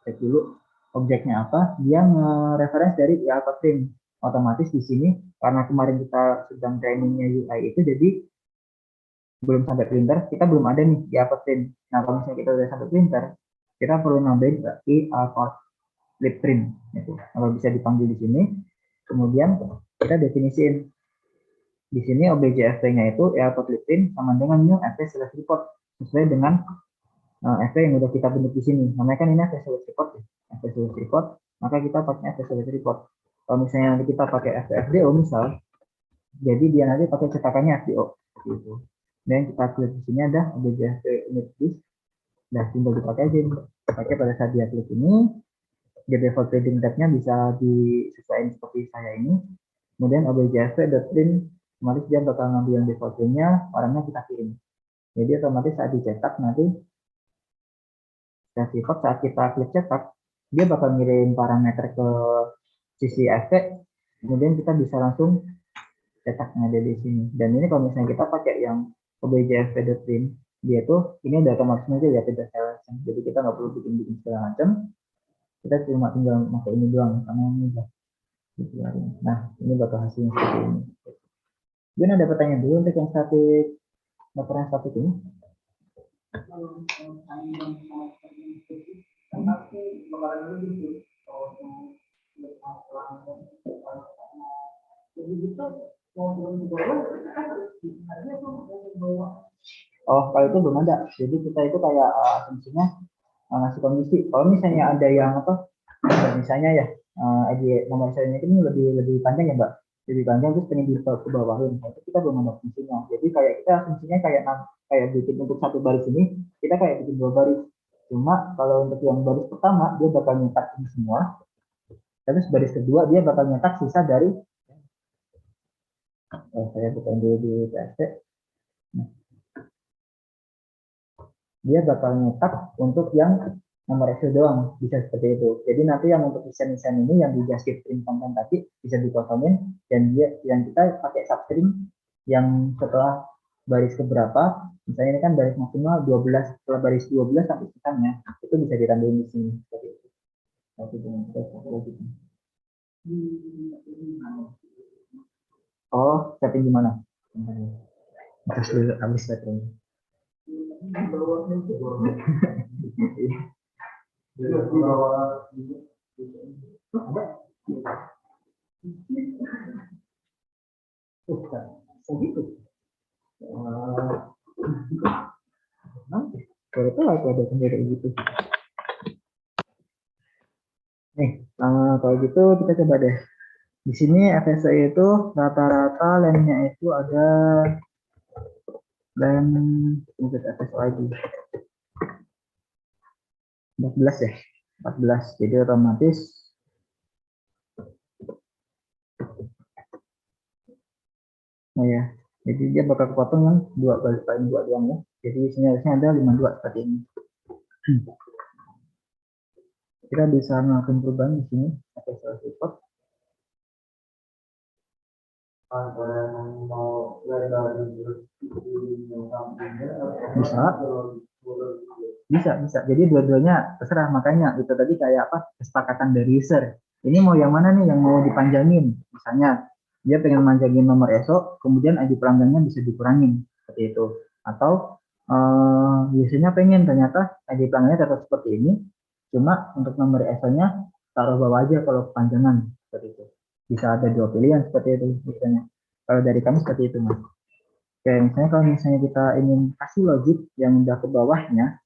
cek dulu objeknya apa, dia nge-reference dari Alpha Print. Otomatis di sini, karena kemarin kita sedang trainingnya UI itu, jadi belum sampai printer, kita belum ada nih di Alpha Print. Nah kalau misalnya kita udah sampai printer, kita perlu nambahin di Alpha Print. Gitu. Kalau bisa dipanggil di sini, kemudian kita definisiin di sini objek-nya itu output print sama dengan new fp select report sesuai dengan fp yang udah kita bentuk di sini. Namanya kan ini fp select report ya. Fp select report, maka kita pakai fp select report. Kalau misalnya nanti kita pakai fdo misal, jadi dia nanti pakai cetakannya fdo gitu. Dan kita klik di sini ada objek init list. Nah, tinggal dipakai aja. Pakai pada saat dia klik ini, di default trading tab-nya bisa disesuaikan seperti saya ini. Kemudian objek.print, otomatis dia bakal ngambil yang default-nya, orangnya kita kirim. Jadi otomatis saat dicetak nanti saat kita klik cetak, dia bakal ngirim parameter ke sisi efek, kemudian kita bisa langsung cetaknya ada di sini. Dan ini kalau misalnya kita pakai yang objek.print, dia tuh ini udah otomatis aja ya, tidak selection. Jadi kita nggak perlu bikin segala macam. Kita cuma tinggal pakai ini doang, karena ini udah. Nah, ini bakal hasilnya seperti ini. Jadi ada pertanyaan dulu untuk yang statik, laporan statik ini. Oh, kalau itu belum ada. Jadi kita itu kayak asumsinya ngasih komisi. Kalau misalnya ada yang apa? Misalnya ya, nomor serinya ini lebih panjang ya, Mbak. lebih panjang terus pengen ke bawahin. Nah, itu kita belum ada fungsinya. Jadi kayak kita fungsinya kayak bikin untuk satu baris ini kita kayak bikin dua baris. Cuma kalau untuk yang baris pertama dia bakal nyetak ini semua. Terus baris kedua dia bakal nyetak sisa dari saya bukan dulu di PSP. Nah, dia bakal nyetak untuk yang nomor Excel doang, bisa seperti itu. Jadi nanti yang untuk desain-desain ini yang di JavaScript string content tadi bisa dikosongin dan dia yang kita pakai substring yang setelah baris keberapa, misalnya ini kan baris maksimal 12, setelah baris 12 sampai sisanya itu bisa ditandain di sini seperti itu. Oh, setting gimana? Terus dulu habis setting. Segitu. Baru tahu aku ada sendiri gitu. Nih, kalau gitu kita coba deh. Di sini FSI itu rata-rata lemnya itu ada lem untuk FSOID 14 ya, 14. Jadi otomatis nah ya, jadi dia bakal kepotong yang dua balik paling dua doang ya. Jadi sini harusnya ada 52 seperti ini. Kita bisa melakukan perubahan di sini FSOID report. Bisa, bisa. Jadi dua-duanya terserah, makanya itu tadi kayak apa kesepakatan dari user. Ini mau yang mana nih yang mau dipanjangin? Misalnya dia pengen manjangin nomor ESO, kemudian ID pelanggannya bisa dikurangin seperti itu. Atau biasanya pengen ternyata ID pelanggannya tetap seperti ini, cuma untuk nomor ESO-nya taruh bawah aja kalau kepanjangan seperti itu. Bisa ada dua pilihan seperti itu biasanya. Kalau dari kami seperti itu, Mas. Oke, misalnya kalau misalnya kita ingin kasih logic yang udah ke bawahnya,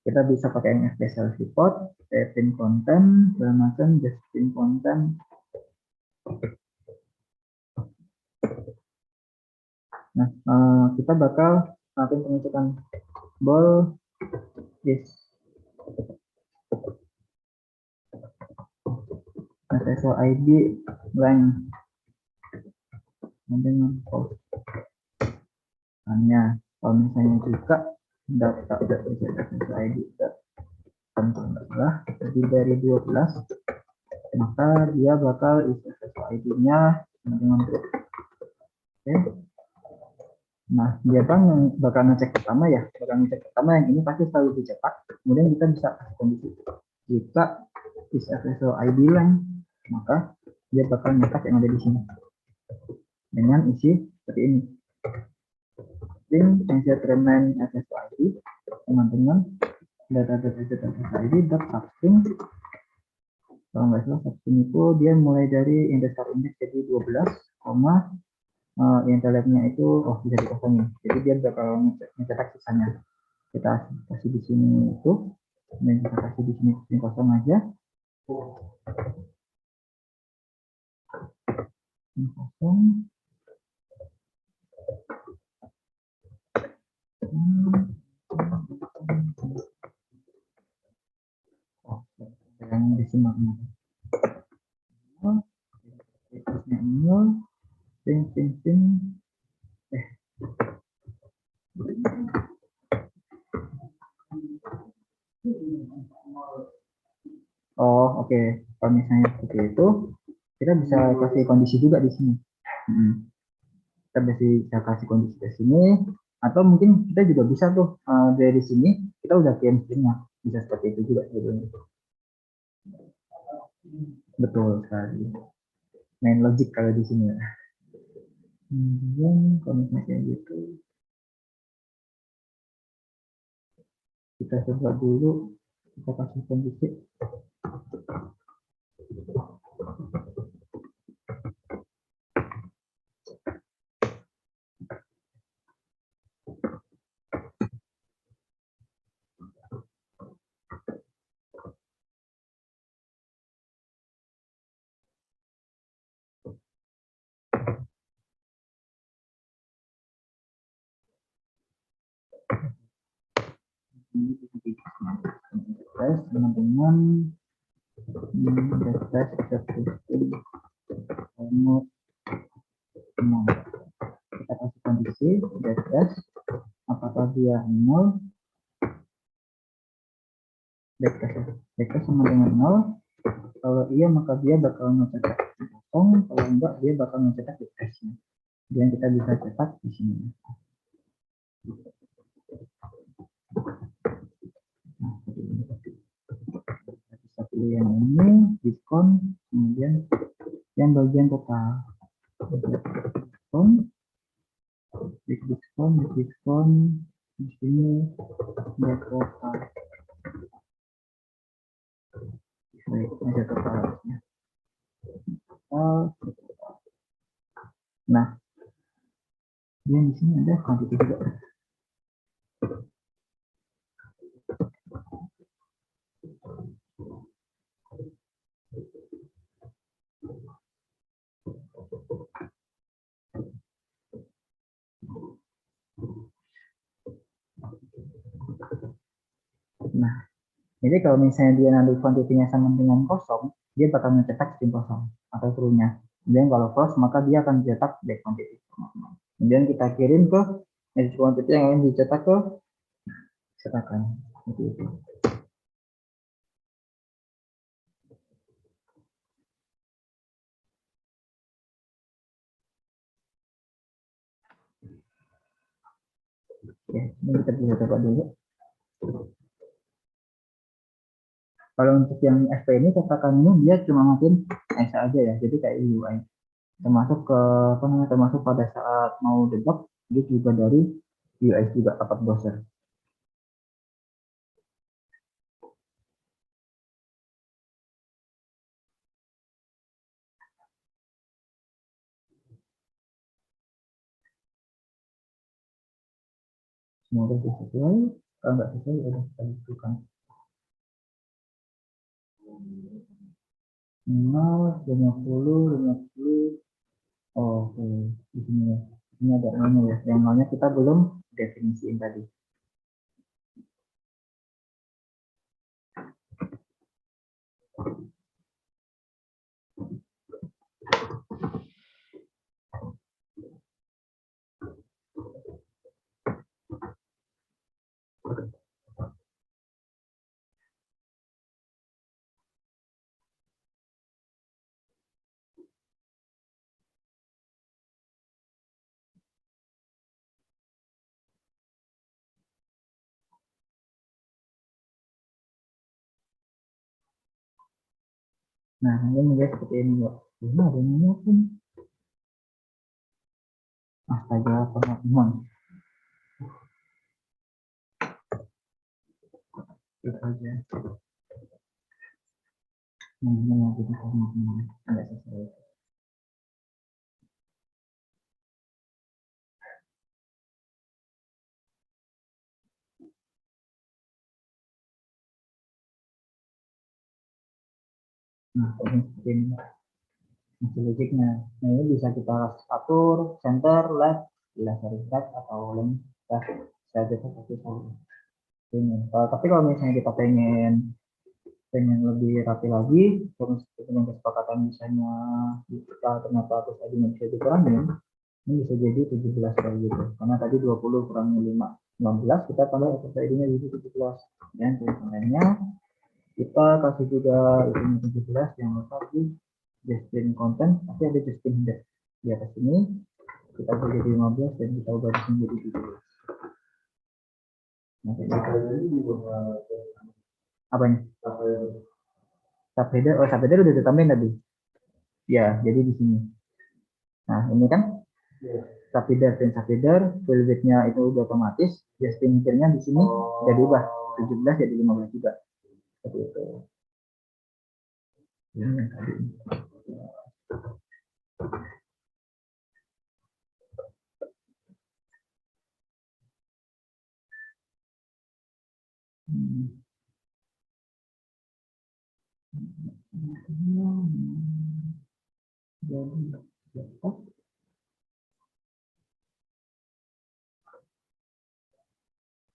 kita bisa pakai yang special report, setting content, segala macam, justin content. Nah, kita bakal melakukan pengecekan ball this SSO ID blank dengan post hanya kalau misalnya juga data SSO ID salah jadi dari 12 maka dia bakal isi SSO ID-nya dengan true. Oke. Nah, dia bakal ngecek pertama ya, yang ini pasti selalu dicetak. Kemudian kita bisa kasih kondisi jika is SSO ID line, maka dia bakal nyetak yang ada di sini dengan isi seperti ini. String insert remain SSO ID, teman-teman, data SSO ID dot substring. Kalau nggak salah substring itu dia mulai dari index jadi 12, interletnya itu bisa dikosongin. Jadi dia bakal mencetak sisanya. Kita kasih di sini itu, dan kita kasih di sini kosong aja. Ini kosong. Oh, yang disimaknya. Terusnya nol, sing. Oh, oke. Kalau misalnya seperti itu, kita bisa kasih kondisi juga di sini. Kita bisa kasih kondisi di sini, atau mungkin kita juga bisa tuh dari sini kita udah kirim stringnya, bisa seperti itu juga sebetulnya. Betul sekali. Main logik kalau di sini. Kemudian kalau misalnya kayak gitu, kita coba dulu kita kasih kondisi. ini tes teman-teman tes statistik nomor 6. Kita kasih kondisi tes apakah dia 0 backslash sama dengan 0. Kalau iya maka dia bakal mencetak kosong, kalau enggak dia bakal mencetak backslashnya. Dan kita bisa cetak di sini. Nah, kita bisa pilih yang ini, diskon, kemudian yang bagian total. Diskon, di sini dia total. Baik, ada totalnya. Nah, dia di sini ada kuantiti juga. Nah, jadi kalau misalnya dia nanti kuantitinya sama dengan kosong, dia bakal mencetak string kosong atau true-nya. Kemudian kalau false, maka dia akan cetak back quantity. Kemudian kita kirim ke quantity yang ingin dicetak ke cetakan. Seperti itu. Oke, ini kita bisa coba dulu. Kalau untuk yang FP ini cetakan ini dia cuma makin ESA aja ya, jadi kayak UI. Termasuk ke apa namanya, termasuk pada saat mau debug dia juga dari UI juga dapat browser. Semoga sesuai. Kalau nggak sesuai udah kita butuhkan. 50. Oke, di sini ya. Ini ada nolnya ya. Yang nolnya kita belum definisiin tadi. Nah, ini guys seperti ini kok. Ini ada nolnya pun. Astaga, teman-teman. Itu aja. Ini yang kita teman-teman. Nggak sesuai. Nah, ini seperti ini. Masih logiknya. Nah, ini bisa kita atur center, left, laser right atau link. Saya bisa kasih tahu. Ini. Tapi kalau misalnya kita pengen lebih rapi lagi, terus dengan kesepakatan misalnya kita ternyata terus tadinya bisa dikurangin, ini bisa jadi 17 kayak gitu. Karena tadi 20 kurangi 5, 19, kita tambah terus tadinya jadi 17. Dan tulisannya kita kasih juga isinya 17 yang letak di Justin content, tapi ada Justin header. Di atas ini kita ubah jadi 15 dan kita ubah di sini jadi 17. Nah, apanya? Subheader, subheader udah ditambahin tadi. Ya, jadi di sini. Nah, ini kan subheader dan subheader, fill width-nya itu udah otomatis, Justin header-nya di sini udah diubah 17 jadi 15 juga. Seperti itu. Ini tadi. Jadi,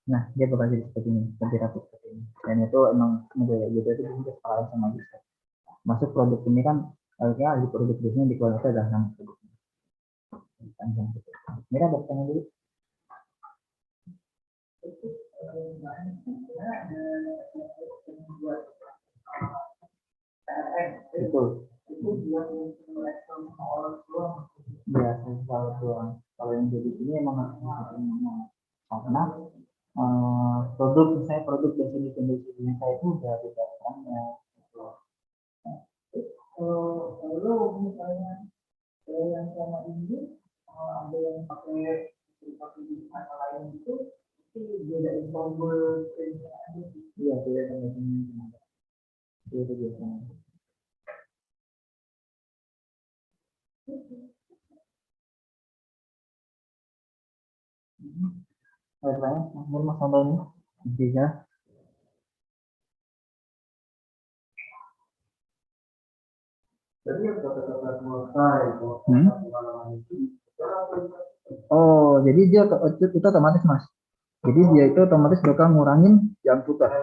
Nah, dia bakal jadi seperti ini, lebih rapi seperti ini. Dan itu emang model gitu itu bisa sepadan sama bisa. Masuk produk ini kan harusnya di produk biasanya di kualitas adalah nama produk panjang gitu. Mira bertanya dulu. Betul. Ya, sensor doang. Kalau yang jadi ini emang harus masukin nama. Karena produk misalnya produk definisi definisinya saya itu udah beda kan ya. Gitu. Kalau misalnya yang sama ini ada yang pakai kata lain itu beda tombol. Iya, beda tombol. Itu biasanya. Ada lain, mas contohnya bisa. Hmm? Oh, jadi dia itu otomatis mas. Jadi dia itu otomatis bakal ngurangin jam putar.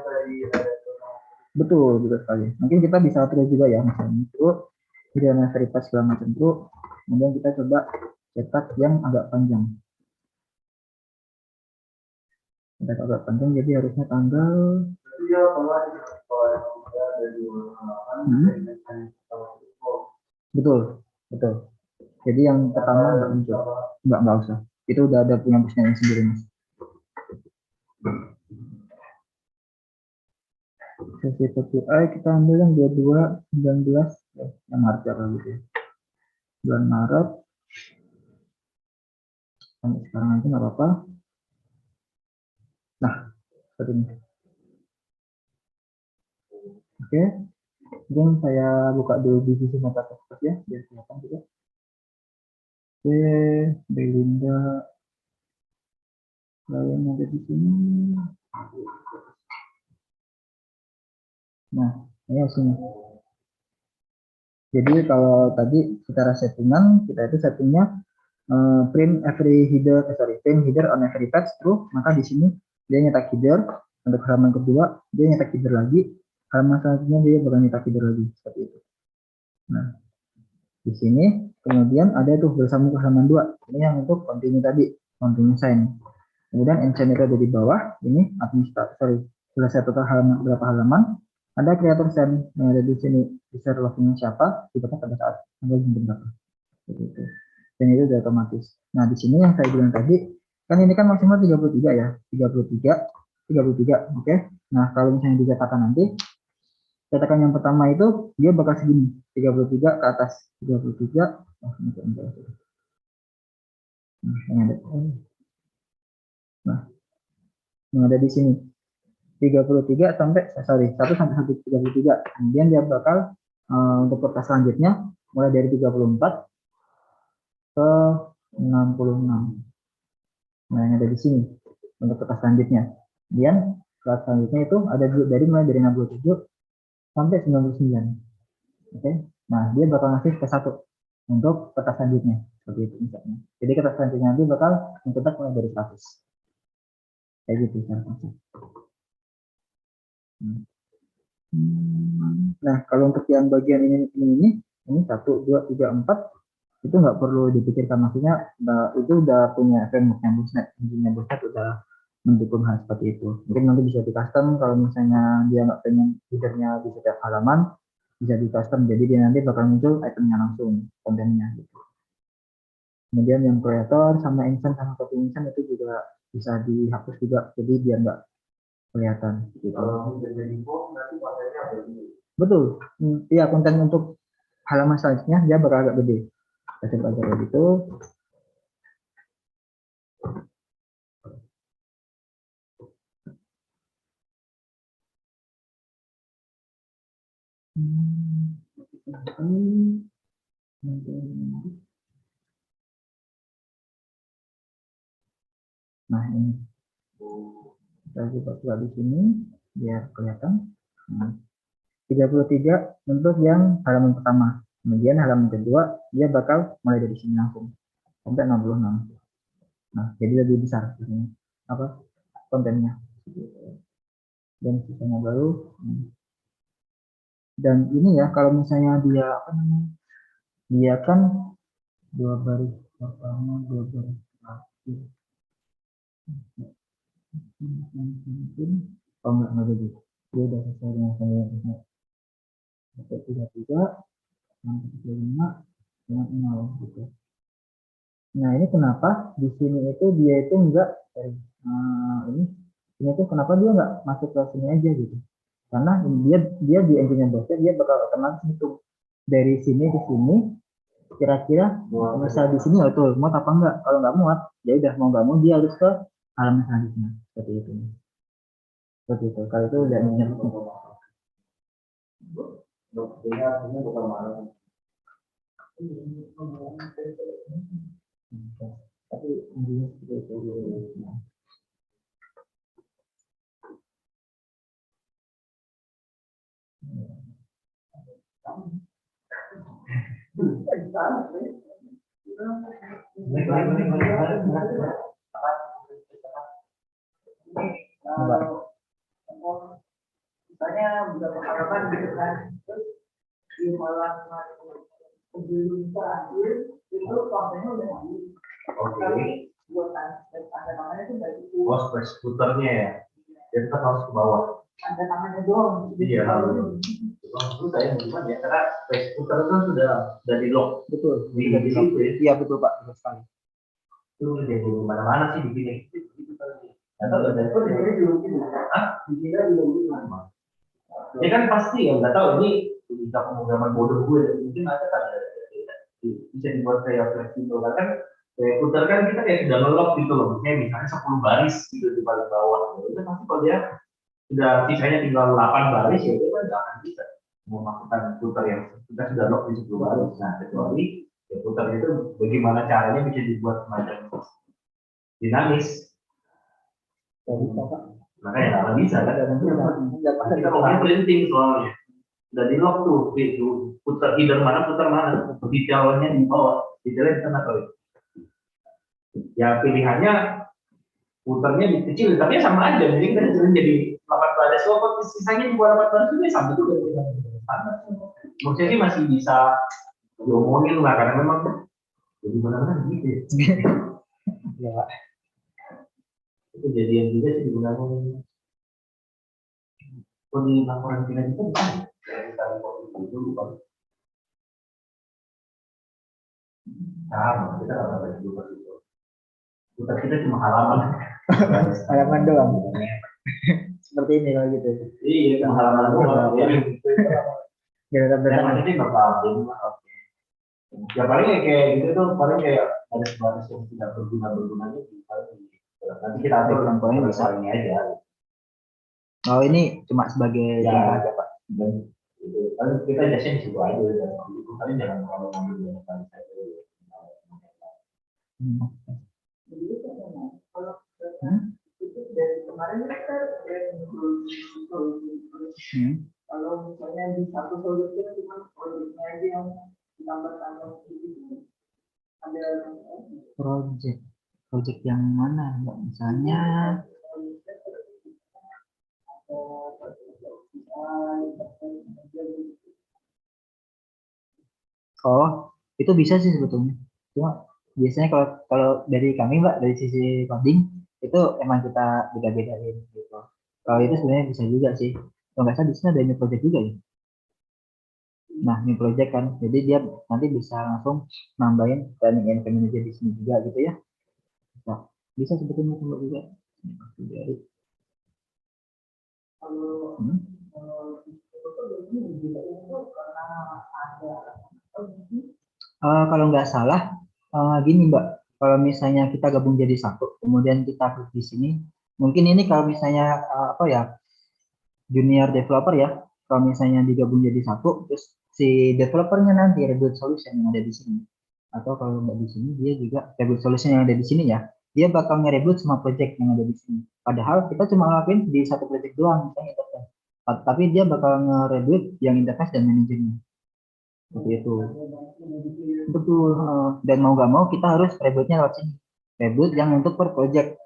Betul, betul sekali. Mungkin kita bisa atur juga ya, misalnya itu tidak veritas segala macam itu. Kemudian kita coba cetak yang agak panjang. Cetak agak panjang, jadi harusnya tanggal. Hmm? Betul, betul. Jadi yang pertama nggak muncul, nggak usah. Itu udah ada punya busnya sendiri mas. Sesi PPI kita ambil yang 22/19 yang Maret ya kalau gitu ya. Bulan Maret sampai sekarang aja nggak apa-apa. Nah, seperti ini. Oke, kemudian saya buka dulu di sisi mata tekstur ya, biar kelihatan juga. Oke, Belinda, lain ada di sini. Nah, ini sini. Jadi kalau tadi secara settingan kita itu settingnya print every header, print header on every page true, maka di sini dia nyetak header, untuk halaman kedua dia nyetak header lagi, halaman selanjutnya dia bakal nyetak header lagi seperti itu. Nah, di sini kemudian ada tuh bersambung ke halaman 2, ini yang untuk continue tadi, continue sign. Kemudian ensign itu ada di bawah, ini administrator, selesai total halaman berapa halaman, ada creator sign yang ada di sini, user login siapa, dipakai pada saat tanggal berapa. Begitu. Dan itu sudah otomatis. Nah, di sini yang saya bilang tadi, kan ini kan maksimal 33 ya, 33, oke. Nah, kalau misalnya dikatakan nanti, katakan yang pertama itu dia bakal segini, 33 ke atas, 33. Nah, yang ada di sini 33 sampai 1 sampai 133. Kemudian dia bakal untuk kertas selanjutnya mulai dari 34 ke 66. Nah, yang ada di sini untuk kertas selanjutnya. Kemudian kertas selanjutnya itu ada dari mulai dari 67 sampai 99. Oke. Nah, dia bakal ngasih ke 1 untuk kertas selanjutnya. Seperti itu misalnya. Jadi kertas selanjutnya nanti bakal mencetak mulai dari 100. Kayak gitu cara konsep. Nah, kalau untuk yang bagian ini 1, 2, 3, 4 itu nggak perlu dipikirkan, maksudnya itu udah punya frameworknya Bosnet, intinya Bosnet udah mendukung hal seperti itu. Mungkin nanti bisa di custom kalau misalnya dia nggak pengen headernya di setiap halaman, bisa di custom, jadi dia nanti bakal muncul itemnya langsung, kontennya gitu. Kemudian yang creator sama insan sama copy insan itu juga bisa dihapus juga, jadi biar nggak kelihatan gitu. Betul, iya konten untuk halaman selanjutnya dia bakal agak gede. Kita coba aja gitu. Nah, ini kita coba di sini biar kelihatan. 33 untuk yang halaman pertama. Kemudian halaman kedua dia bakal mulai dari sini langsung sampai 66. Nah, jadi lebih besar. Apa? kontennya. Dan sisanya baru. Dan ini ya, kalau misalnya dia apa namanya, dia kan 2 baris pertama, 2 baris terakhir. Oh enggak jadi. Dia udah selesai dengan saya. 33, 35, dengan 0 gitu. Nah ini kenapa di sini itu dia itu enggak ini tuh kenapa dia enggak masuk ke sini aja gitu? Karena dia di engine bosnya dia bakal otomatis hitung dari sini ke sini kira-kira misal di sini auto muat apa enggak. Kalau enggak muat ya udah mau enggak mau dia harus ke halaman selanjutnya seperti itu. Seperti itu. Kalau itu udah engine tapi intinya seperti itu. Misalnya beberapa halaman gitu kan, terus di halaman sebelum terakhir itu kontennya udah habis. Tapi buat tanda tangannya itu dari itu. Oh, space puternya ya. Dia tetap harus ke bawah. Tanda tangannya doang. Iya. Itu saya gimana ya? Karena space puter itu sudah di lock. Betul. Di situ ya. Iya betul Pak. Betul sekali. Itu jadi mana-mana sih di sini. Atau ada itu dari dulu gitu. Ah, di sini dulu mana? Ya kan pasti ya, nggak tahu ini bisa pemrograman bodoh gue, mungkin ada kan bisa dibuat kayak fleksibel kan kayak putar kan kita kayak sudah ngelok gitu loh, misalnya 10 baris gitu di paling bawah, itu pasti kalau dia sudah sisanya tinggal 8 baris ya dia kan nggak akan bisa memasukkan putar yang kita sudah lock di 10 baris. Nah kecuali ya putar itu bagaimana caranya bisa dibuat semacam dinamis. Makanya nggak bisa kan? Kita mau printing soalnya. Udah di lock tuh, itu putar either mana putar mana, detailnya di bawah, detailnya di sana kali. Ya pilihannya putarnya di kecil, tapi sama aja, jadi kita jadi 8 baris, kok sisanya dibuat 8 baris juga sama juga. Maksudnya sih masih bisa diomongin lah, karena memang jadi mana-mana gitu ya. Ya Pak. Itu kejadian juga sih digunakan. Kalau di laporan kita bisa kita report itu lupa. Sama, kita nggak dapat juga itu. Kita cuma halaman. Halaman doang. Seperti ini kalau gitu. Iya, cuma halaman doang. Gak ada tanda ini nggak apa-apa. Ya paling kayak gitu tuh, paling kayak baris-baris yang tidak berguna-bergunanya. Nanti kita atur contohnya bisa ini aja. Oh ini cuma sebagai contoh aja Pak. Dan paling kita jasnya di situ aja. Itu paling jangan terlalu ngambil banyak kali saja. Itu dari kemarin kita kalau misalnya di satu solusi cuma proyeknya aja yang ditambah-tambah itu ada project yang mana Mbak? Misalnya oh itu bisa sih sebetulnya, cuma biasanya kalau dari kami Mbak, dari sisi coding itu emang kita beda-bedain gitu. Kalau itu sebenarnya bisa juga sih, kalau nggak salah di sini ada new project juga ya. Nah new project kan, jadi dia nanti bisa langsung nambahin training and manager di sini juga gitu ya. Nah, bisa sebetulnya kalau juga. Kalau nggak salah gini Mbak, kalau misalnya kita gabung jadi satu, kemudian kita klik di sini, mungkin ini kalau misalnya apa ya, junior developer ya, kalau misalnya digabung jadi satu, terus si developernya nanti reboot solution yang ada di sini, atau kalau nggak di sini dia juga reboot solution yang ada di sini ya, dia bakal nge-reboot semua project yang ada di sini. Padahal kita cuma ngelakuin di satu project doang, misalnya interface. Tapi dia bakal nge-reboot yang interface dan manajernya. Seperti itu. Betul. Dan mau nggak mau kita harus rebootnya lewat sini. Reboot yang untuk per project.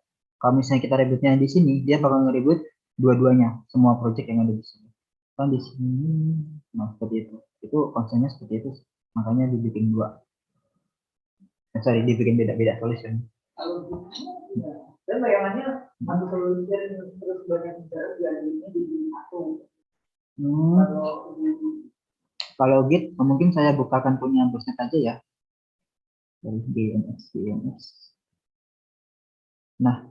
Kalau misalnya kita ributnya di sini, dia bakal nge-reboot dua-duanya, semua project yang ada di sini. Kan di sini, nah seperti itu. Itu konsepnya seperti itu. Makanya dibikin dua. Sorry, dibikin beda-beda solution. Dan bayangannya satu solution terus banyak bicara diadanya di satu. Kalau Git, mungkin saya bukakan punya bosnet aja ya. Dari GNX. Nah,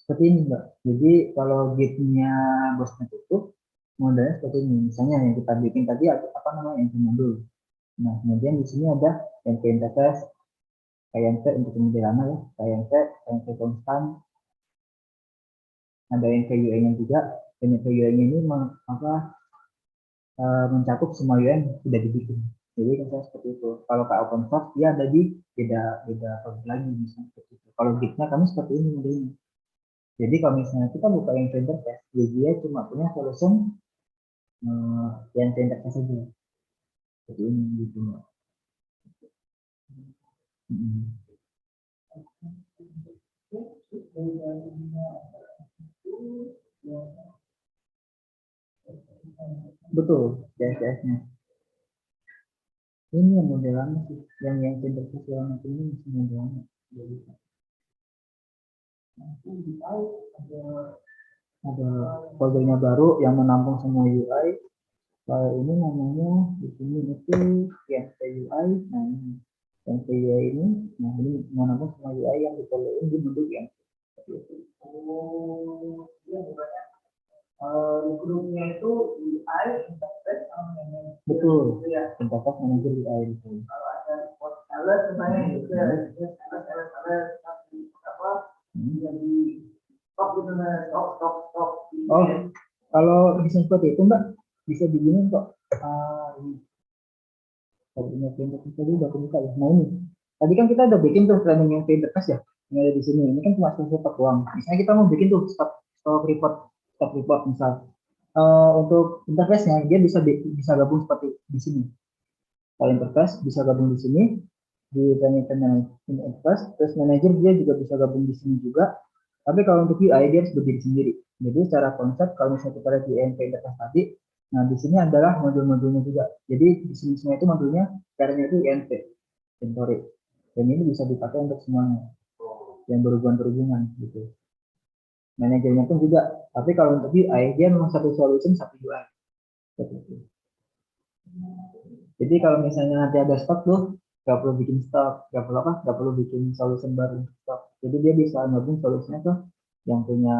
seperti ini Mbak. Jadi kalau Git-nya bosnet itu modelnya seperti ini. Misalnya yang kita bikin tadi apa namanya yang modul. Nah, kemudian di sini ada yang interface, KNC untuk kemudian lama ya, KNC konstan, ada yang UI-nya juga, dan yang UI-nya ini mencakup semua UI yang sudah dibikin. Jadi kan seperti itu. Kalau ke open source dia ada di beda project lagi misalnya seperti itu. Kalau Git-nya kami seperti ini modelnya. Jadi kalau misalnya kita buka yang interface, dia cuma punya solution yang interface saja. Seperti ini gitu. Betul, CSS-nya. Ini yang modelannya sih, yang interface yang ini modelannya. Ada foldernya baru yang menampung semua UI. Kalau ini namanya di sini itu UI. Nah ini yang UI ini, nah ini menampung semua UI yang diperlukan di bentuk yang grupnya itu UI, interface, betul, interface manager UI itu. Kalau ada sales misalnya itu sales apa jadi stok gitu stok. Oh, kalau bisa seperti itu Mbak, bisa begini kok. Kalau punya interface tadi udah buka ya. Nah ini, tadi kan kita udah bikin tuh training yang interface ya, yang ada di sini. Ini kan cuma stop doang. Misalnya kita mau bikin tuh stop report misal. Untuk interface-nya dia bisa gabung seperti di sini. Kalau interface bisa gabung di sini di training interface, terus manager dia juga bisa gabung di sini juga. Tapi kalau untuk UI dia harus berdiri sendiri. Jadi secara konsep kalau misalnya kita lihat di interface tadi, nah di sini adalah modul-modulnya juga. Jadi di sini semua itu modulnya caranya itu INT, inventory. Dan ini bisa dipakai untuk semuanya yang berhubungan gitu. Manajernya pun juga. Tapi kalau untuk UI dia memang satu solution satu UI. Seperti Jadi kalau misalnya nanti ada stok tuh, nggak perlu bikin stok, nggak perlu bikin solution baru untuk stok. Jadi dia bisa gabung solusinya tuh yang punya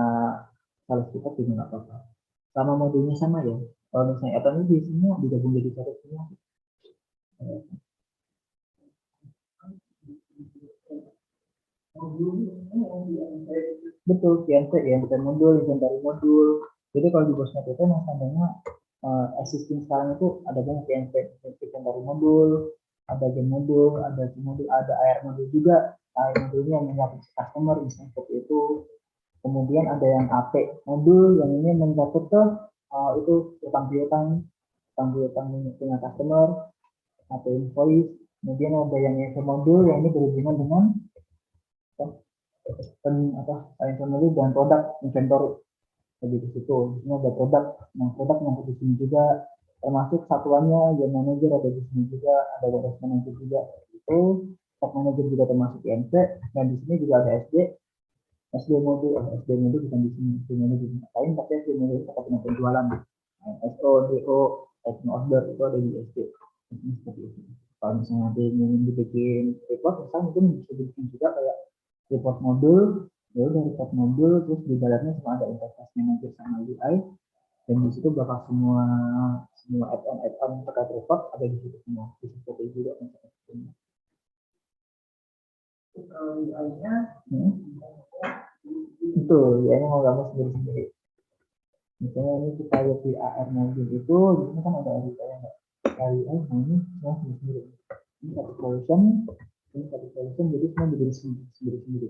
salah kita juga nggak apa-apa. Sama modulnya sama ya. Kalau misalnya atom ini biasanya digabung jadi satu semua. Betul, INT modul, inventari modul. Jadi kalau di bosnet itu namanya existing sekarang itu ada banyak inventari modul, ada game modul, ada AR modul juga. AR modulnya yang menyangkut customer misalnya seperti itu. Kemudian ada yang AP modul yang ini mencakup ke itu utang piutang punya customer atau invoice. Kemudian ada yang info modul yang ini berhubungan dengan inventory dan produk inventory. Jadi di situ ini ada produk yang di sini juga, termasuk satuannya yang manager ada di sini juga, ada warehouse manager juga. Itu stock manager juga termasuk INC, dan di sini juga ada SD modul bukan di sini, SD modul lain, tapi SD modul kita punya penjualan, SO, DO, order itu ada di SD. Ini seperti itu. Kalau misalnya nanti ingin dibikin report, misalnya mungkin bisa dibikin juga kayak report modul, ya udah report modul, terus di dalamnya semua ada interface manager sama UI, dan di situ bakal semua add-on terkait report ada di situ semua. Di seperti itu juga konsepnya. UI-nya itu ya ini mau gambar sendiri-sendiri. Misalnya ini kita lihat di AR modul itu, di sini kan ada UI-nya nggak? UI ini semua sendiri. Ini satu solution, jadi semua berdiri sendiri.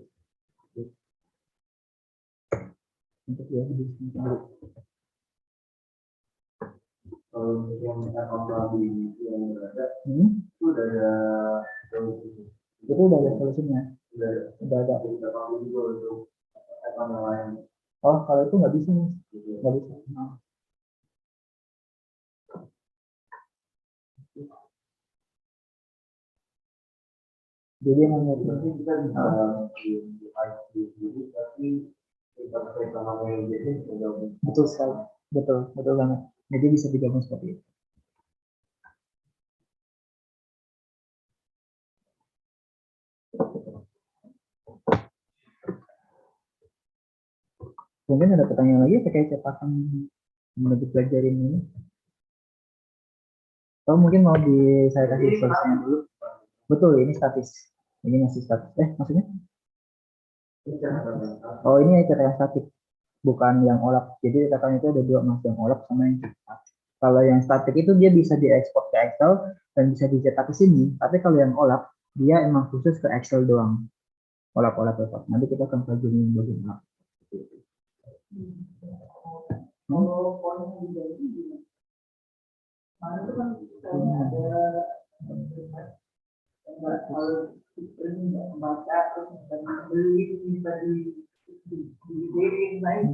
Untuk ya berdiri sendiri. Kalau yang yang berada, itu udah ada solusinya. Itu udah ada solusinya. Udah ada. Oh, kalau itu nggak bisa, Mas. Nggak bisa. Nah, jadi yang namanya itu kita bisa betul sekali. Betul, betul banget. Jadi bisa digabung seperti itu. Mungkin ada pertanyaan lagi terkait cetakan yang lebih pelajarin ini. Atau mungkin mau saya kasih solusinya dulu. Betul, ini statis. Ini masih statis. Maksudnya? Oh, ini cetakan statik, bukan yang olap. Jadi cetakan itu ada dua, Mas, yang olap sama yang cetak. Kalau yang statik itu dia bisa diekspor ke Excel dan bisa dicetak ke sini. Tapi kalau yang olap, dia emang khusus ke Excel doang. Olap-olap tetap. Nanti kita akan pelajari yang bagian olap.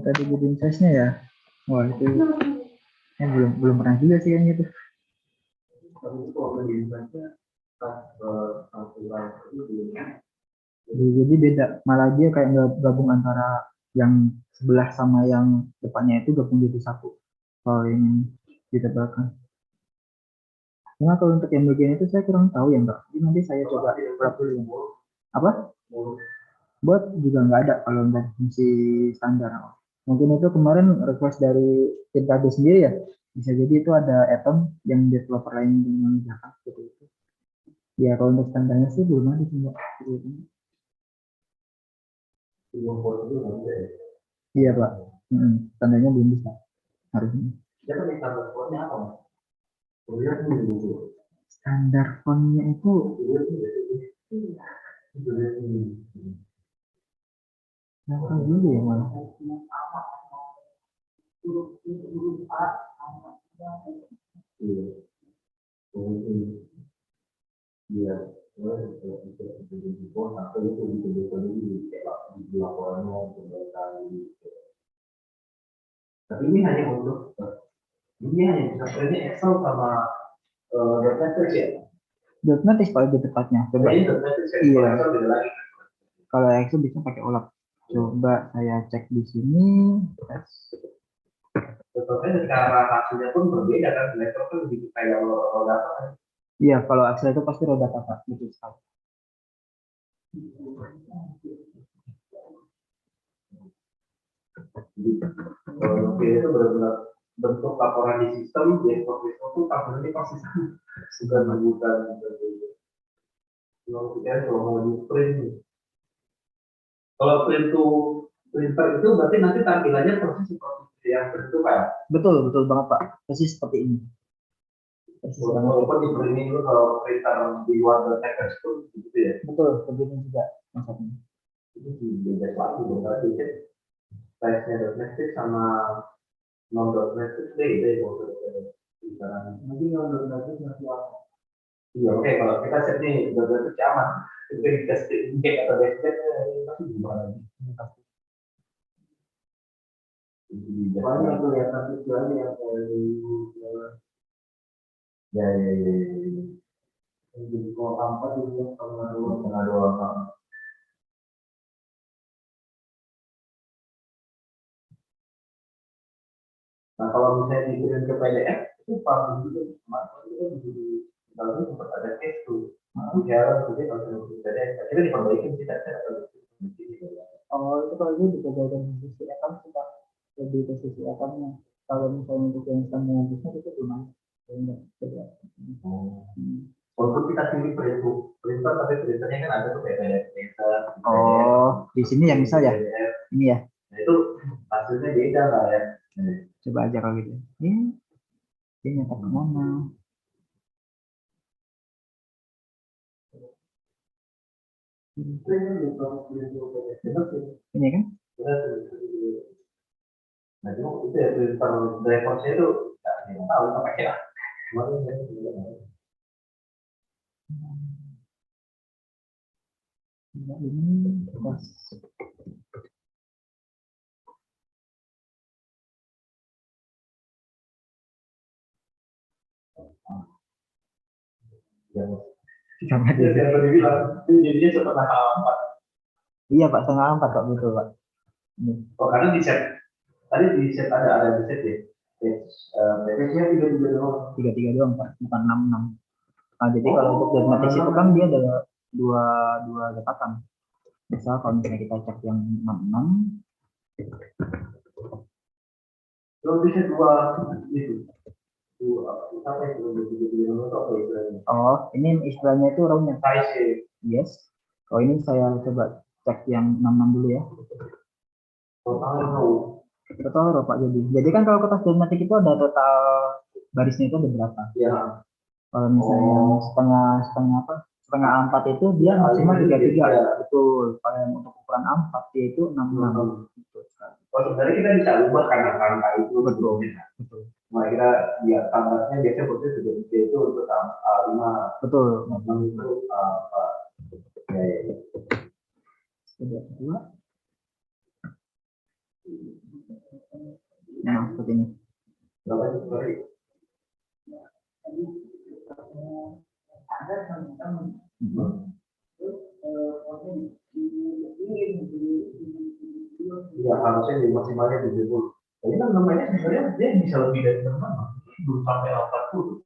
Tadi bikin size-nya ya. Wah, itu belum pernah juga sih yang itu. Jadi beda, malah dia kayak gabung antara yang sebelah sama yang depannya itu gabung jadi satu. Kalau ini ditebakkan. Nah, kalau untuk yang bagian itu saya kurang tahu ya, Mbak. Jadi nanti saya coba ulang dulu. Apa? Buat juga nggak ada kalau dari fungsi standar. Mungkin itu kemarin request dari tim KB sendiri ya. Bisa jadi itu ada atom yang developer lain yang mengerjakan seperti itu. Ya kalau untuk standarnya sih belum ada sih, Mbak. Iya, Pak. Standarnya belum bisa harusnya. Standar fontnya itu apa dulu ya malah? Iya. Tapi ini hanya untuk ini hanya bisa sebenarnya Excel sama .NET ya. .NET paling lebih tepatnya. Coba. Iya. Kalau Excel bisa pakai OLAP. Coba saya cek di sini. Tentunya cara hasilnya pun berbeda kan. Laptop kan lebih kayak roda apa? Iya, kalau Excel itu pasti roda apa? Betul sekali. Kalau itu benar-benar bentuk laporan di sistem, di ekspor itu tabelnya pasti sudah menemukan. Kalau kita kalau mau di print, kalau print to printer itu berarti nanti tampilannya persis seperti yang print itu Pak. Betul, betul banget Pak. Persis seperti ini. Walaupun di print itu kalau printer di luar teks itu gitu ya. Betul, begini juga maksudnya. Itu beda lagi dong, berarti size-nya .NET sama non.NET itu beda ya. Nanti non.NET masih apa? Iya, oke, kalau kita set nih .NET itu aman. Itu kita set atau desktop pasti gimana lagi? Banyak kelihatan tujuannya yang ya. Jadi kalau tanpa juga pernah doang. Nah kalau misalnya dikirim ke PDF itu paham juga kemarin itu di dalamnya sempat ada case tuh. Ya, jadi kalau sudah PDF kita diperbaikin kita oh itu kalau itu diperbaikin di sisi account kita lebih ke sisi accountnya. Kalau misalnya untuk yang standar bisa itu gimana? Walaupun kita pilih printer tapi printernya kan ada tuh PDF. Oh, di sini yang misal ya, ini ya. Nah, itu hasilnya beda lah ya. Coba aja kalau gitu. Ini nyetak kemana? Ini kan? Nah, itu ya printer drivernya itu nggak tahu apa ya. Ini Sama dia. Jadinya setengah 4. Iya Pak, setengah 4 Pak, betul Pak. Oh, karena di set tadi di set ada di set ya. Batch-nya 33 doang. 33 doang Pak, bukan 66. Nah, jadi kalau untuk Dotmatics itu kan dia ada dua cetakan. Misal kalau misalnya kita cek yang 66, kalau bisa dua itu. Oh, ini istilahnya itu roundnya. Size. Yes. Oh, ini saya coba cek yang 66 dulu ya. Total row Pak. Jadi kan kalau kertas Dotmatic itu ada total barisnya itu ada berapa? Iya. Kalau misalnya yang setengah 4 itu dia maksimal 33. Ya. Betul. Kalau yang untuk ukuran A4 dia itu 66. Betul. Oh, sebenarnya kita bisa ubah karena angka itu. Betul. Betul. Nah, kita dia standarnya biasanya khusus itu untuk A5. Betul. Itu apa? Sudah kedua. Nah, seperti ini. Berapa itu? Ya, harusnya di maksimalnya 70. Ini kan namanya sebenarnya dia bisa lebih dari 6, belum sampai 40.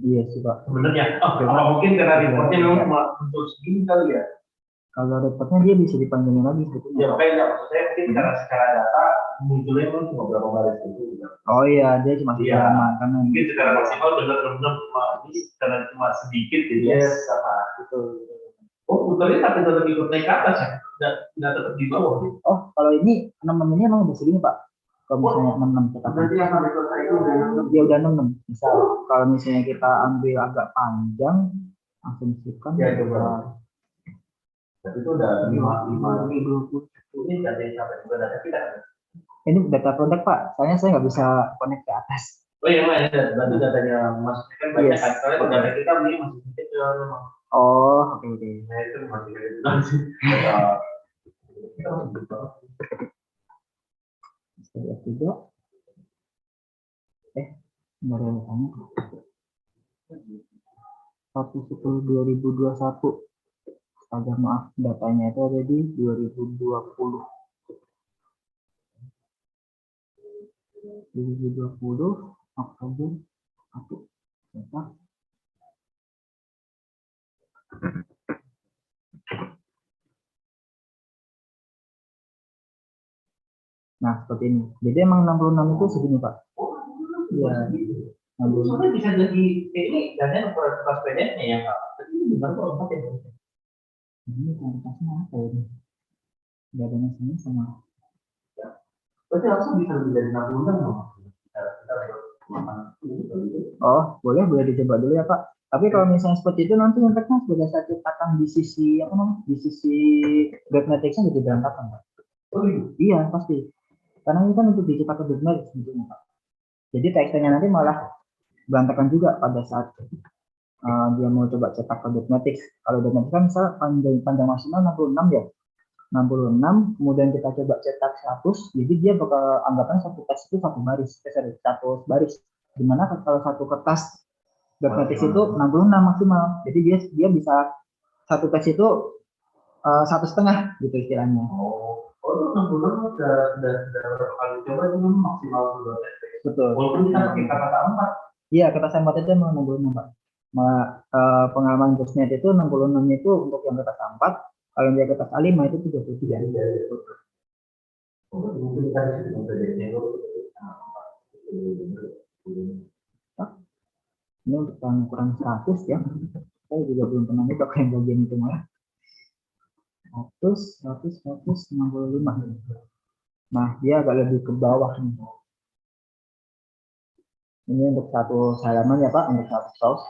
Iya sih Pak. Sebenarnya, apa mungkin karena reportnya memang untuk segini kali ya? Kalau reportnya dia bisa dipanjangin lagi sebetulnya. Ya makanya nggak, maksud saya mungkin karena secara data munculnya memang cuma berapa baris itu. Oh iya, dia cuma lama karena mungkin secara maksimal benar-benar cuma sedikit jadi ya sama. Betul. Oh, putarnya tapi tetap ikut naik ke atas ya? Nggak tetap di bawah. Oh, kalau ini 66 ini emang udah segini Pak. Kalau misalnya 66 kita. Berarti yang sampai selesai itu dia udah 66. Misal kalau misalnya kita ambil agak panjang, asumsikan ya coba. Tapi itu udah 5 ini data sampai juga data kita. Ini data produk Pak. Soalnya saya nggak bisa connect ke atas. Oh iya, berarti datanya maksudnya kan banyak kan. Soalnya data kita ini masih kecil memang. Oh, oke. Nah, itu masih kecil. Lihat juga. Baru tanya. 1/10/2021. Agar maaf, datanya itu ada di 2020. 2020 Oktober 1. Nah, seperti ini. Jadi emang 66 itu segini, Pak. Iya. Sebenarnya bisa jadi ini dananya ukuran kertas pendeknya ya, Pak. Tapi ini benar kok lengkap ya. Ini kualitasnya apa ini? Dadanya sini sama. Berarti langsung bisa lebih dari 66 loh. Oh, boleh dicoba dulu ya, Pak. Tapi kalau misalnya seperti itu nanti impactnya sudah saya cetakan di sisi apa namanya? Di sisi Dotmatics-nya jadi berantakan, Pak. Oh iya, pasti. Karena ini kan untuk dicetak ke Dotmatics sebetulnya, Pak. Jadi teksturnya nanti malah berantakan juga pada saat dia mau coba cetak ke Dotmatics. Kalau Dotmatics kan misal panjang maksimal 66 ya. 66, kemudian kita coba cetak 100, jadi dia bakal anggapan satu teks itu satu baris. Dimana kalau satu kertas Dotmatics itu 66 maksimal. Jadi dia bisa satu teks itu 1,5 gitu istilahnya. Oh, itu 66 sudah berapa kali coba itu maksimal 2 teks. Betul. Walaupun kita pakai kata 4. Iya, kertas 4 itu memang 66, Pak. Pengalaman Bosnet itu 66 itu untuk yang kertas 4, kalau yang kertas A5 itu 33. Ini untuk ukuran 100 ya. Saya juga belum pernah nyoba yang bagian itu malah. 165. Nah, dia agak lebih ke bawah nih. Ini untuk satu halaman ya Pak, untuk satu source.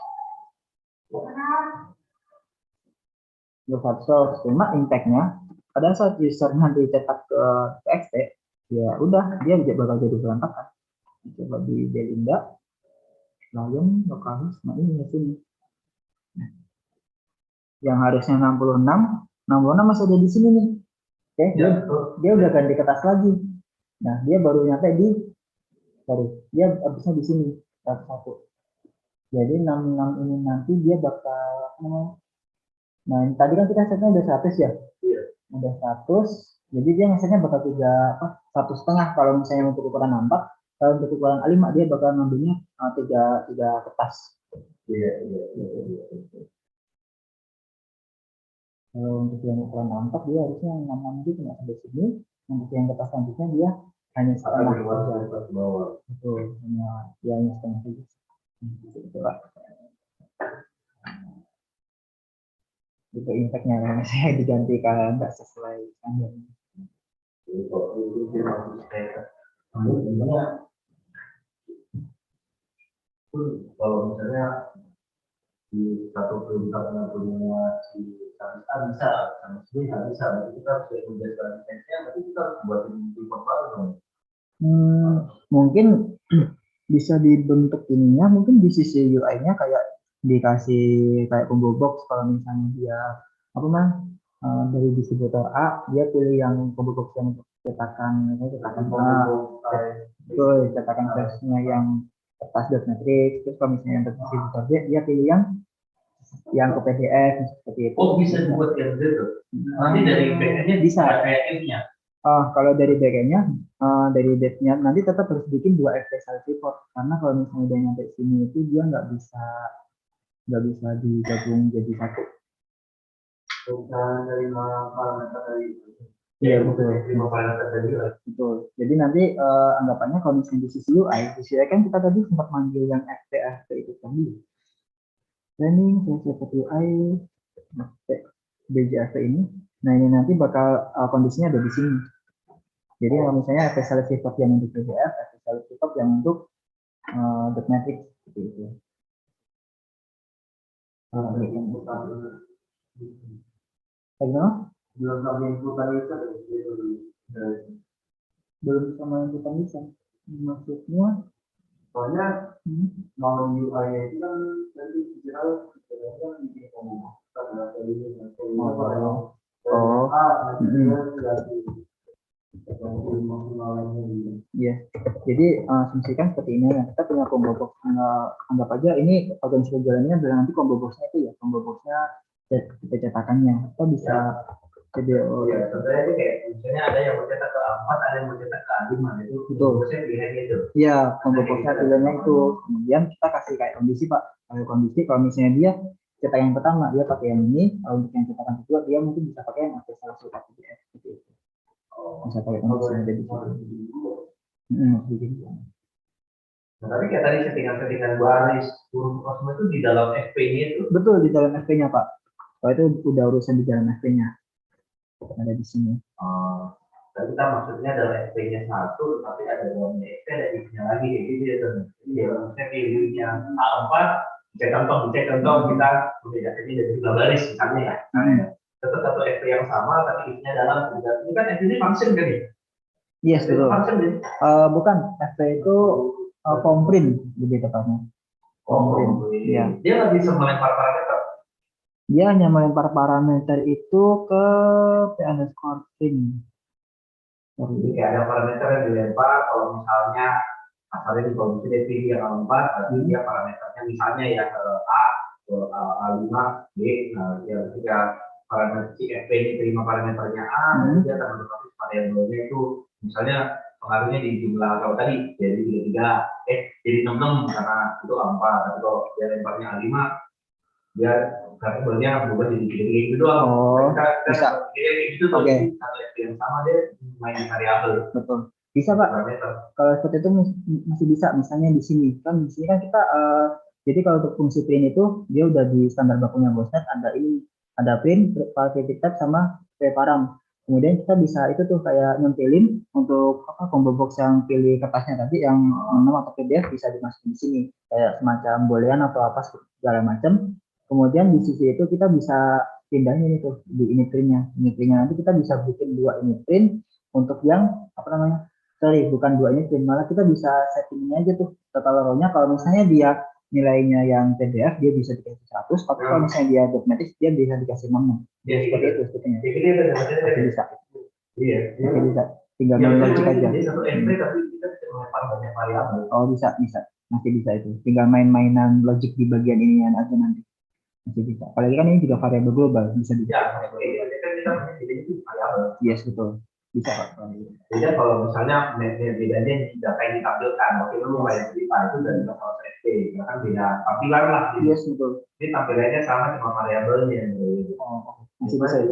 Untuk satu source, cuma impact-nya pada saat user nanti cetak ke TXT, ya udah dia bakal jadi berantakan. Coba di Belinda, Lion, lokalis, nah ini di sini. Yang harusnya 66 masih ada di sini nih. Oke, dia udah ganti kertas lagi. Nah, dia baru nyampe di sorry, dia habisnya di sini 101. Jadi 66 ini nanti dia bakal apa namanya? Nah, tadi kan kita setnya udah 100 ya, Iya. udah 100, jadi dia ngesetnya bakal 1,5 kalau misalnya untuk ukuran nampak. Kalau untuk ukuran A5 dia bakal ngambilnya tiga kertas. Iya, iya, iya, iya. Kalau untuk yang ukuran nampak dia harusnya yang 66 itu cuma sampai sini. Untuk yang kertas selanjutnya dia hanya Atau setengah di luar saja. kertas bawah. Betul, hanya setengah saja. Gitu, Pak. Itu impactnya kalau misalnya digantikan nggak sesuai standar. Jadi kalau itu dia masih kayak sebenarnya pun kalau misalnya di satu perintahnya punya si Samis A bisa, Samis B nggak bisa, berarti kita harus kayak menjelaskan teknisnya, berarti kita harus buat report baru dong. Mungkin bisa dibentuk ininya, mungkin di sisi UI-nya kayak dikasih kayak combo box kalau misalnya dia apa mah dari distributor A dia pilih yang combo box yang cetakan betul cetakan flashnya yang kertas dot matrix, terus kalau misalnya yang distributor B dia pilih yang ke PDF seperti itu. Oh bisa dibuat yang gitu. Nanti dari backendnya bisa kayak if-nya. Kalau dari backendnya dari devnya nanti tetap harus bikin 2 FT report karena kalau misalnya udah nyampe sini itu dia nggak bisa digabung jadi satu. Bukan dari parameter dari Iya betul. 5 parameter tadi lah. Betul. Jadi nanti anggapannya kalau misalnya di sisi UI kan kita tadi sempat manggil yang FT itu tadi. Planning, seperti UI, BJFT ini. Nah ini nanti bakal kondisinya ada di sini. Jadi kalau misalnya FSL report yang untuk PDF, FSL report yang untuk dot matrix seperti itu. Bagaimana? Belum sampai inputan bisa Belum sama inputan bisa. Maksudnya? Soalnya mau UI itu kan tadi viral sebenarnya bikin kombo karena tadi Iya, jadi asumsikan seperti ini ya. Kita punya combo box, anggap aja ini organisasi jalannya adalah nanti combo boxnya itu ya, combo boxnya kita cetakannya. Kita bisa CDO. Ya, sebenarnya itu kayak misalnya ada yang mau cetak ke A4, ada yang mau cetak ke A5 itu. Betul. Boxnya pilihannya itu. Iya, combo boxnya pilihannya itu. Kemudian kita kasih kayak kondisi Pak, kondisi kalau misalnya dia cetak yang pertama dia pakai yang ini, kalau untuk yang cetakan kedua dia mungkin bisa pakai yang ada salah satu PDF seperti itu. Bisa pakai kondisi yang ada di situ. Nah, tapi kayak tadi settingan-settingan baris, huruf kosmo itu di dalam FP-nya itu? Betul, di dalam FP-nya Pak. Kalau itu udah urusan di dalam FP-nya. Ada di sini. Dan kita maksudnya adalah FP-nya satu, tapi ada dalamnya FP, ada if-nya lagi, kayak gitu ya. Jadi ya maksudnya pilihnya A4, cek kantong, kita berbeda. Jadi dari dua baris misalnya ya. Tetap satu FP yang sama, tapi if-nya dalam. Ini kan FP ini function kan ya? Yes, betul. Bukan, FP itu form print lebih tepatnya. Form print. Ya. Dia nggak bisa melempar parameter. Dia hanya melempar parameter itu ke p_print. Jadi kayak ada parameter yang dilempar. Kalau misalnya asalnya di kondisi dia pilih yang A4, berarti dia parameternya misalnya ya A5, B. Nah, ya ketika parameter si FP ini terima parameternya A, dia akan otomatis variabelnya itu misalnya pengaruhnya di jumlah kalau tadi jadi 33, jadi 66 karena itu A4. Tapi kalau dia lemparnya A5, dia variabelnya berubah jadi 33 itu doang. Kita bisa. Kayak gitu tuh. Satu FP yang sama dia main variabel. Betul. Bisa Pak. Kalau seperti itu masih bisa. Misalnya di sini kan kita jadi kalau untuk fungsi print itu dia udah di standar bakunya Bosnet ada print, validate tab sama preparam. Kemudian kita bisa itu tuh kayak nyempilin untuk combo box yang pilih kertasnya tadi yang 6 atau PDF bisa dimasukin di sini kayak semacam boolean atau apa segala macam. Kemudian di sisi itu kita bisa pindahin ini tuh di init printnya. Init printnya nanti kita bisa bikin 2 init print untuk yang bukan 2 init print, malah kita bisa settingnya aja tuh total row-nya. Kalau misalnya dia nilainya yang PDF dia bisa dikasih 100, tapi kalau misalnya dia dogmatic dia bisa dikasih 6. Ya, seperti itu sebetulnya. Bisa. Iya, bisa. tinggal Ya, main logic aja. jadi satu entry tapi kita bisa melempar banyak variabel. Oh bisa, masih bisa itu. Tinggal main-mainan logic di bagian ini aja nanti. Masih bisa. Apalagi kan ini juga variabel global, bisa Ya, dibikin variabel ini kan kita punya bedanya itu variabel. Yes, betul. Bisa Pak. Jadi kalau misalnya bedanya data yang ditampilkan, oke lu mulai cerita itu dari masalah SD, kan beda tampilan lah. Yes, betul. Ini tampilannya sama cuma variabelnya. Oh, masih bisa itu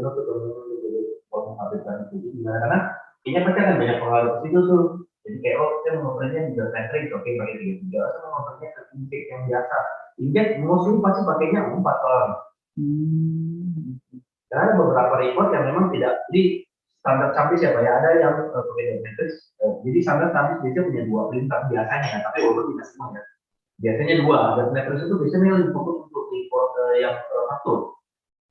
karena ini pasti akan banyak pengaruh ke situ tuh. Jadi kayak saya mengoperasinya juga centric, oke pakai 33, saya mengoperasinya ke inject yang biasa. Inject mostly pasti pakainya 4 orang. Karena ada beberapa report yang memang tidak di standar campis ya Pak ya, ada yang pakai matrix. Jadi standar campis biasanya punya 2 perintah biasanya, tapi walaupun tidak semua ya. Biasanya 2, dan matrix itu biasanya lebih fokus untuk report yang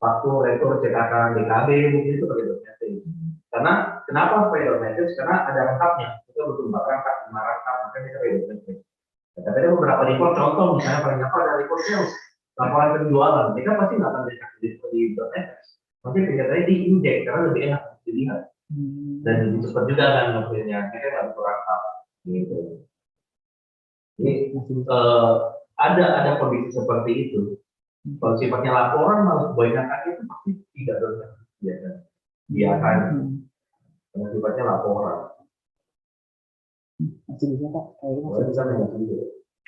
faktur, rektor, cetakan, DKB, itu pakai matrix. Karena kenapa pakai matrix? Karena ada rangkapnya, kita butuh 4 rangkap, 5 rangkap, makanya kita pakai matrix. Tapi ada beberapa report contoh, misalnya paling apa ada report sales, laporan penjualan, mereka pasti nggak akan di matrix. Masih kelihatannya di indeks karena lebih enak dilihat dan lebih cepat juga kan mobilnya, mereka nggak butuh rangkap gitu. Jadi ada kondisi seperti itu. Kalau sifatnya laporan malah kebanyakan itu pasti tidak dosa biasa. Kalau sifatnya laporan masih bisa Pak,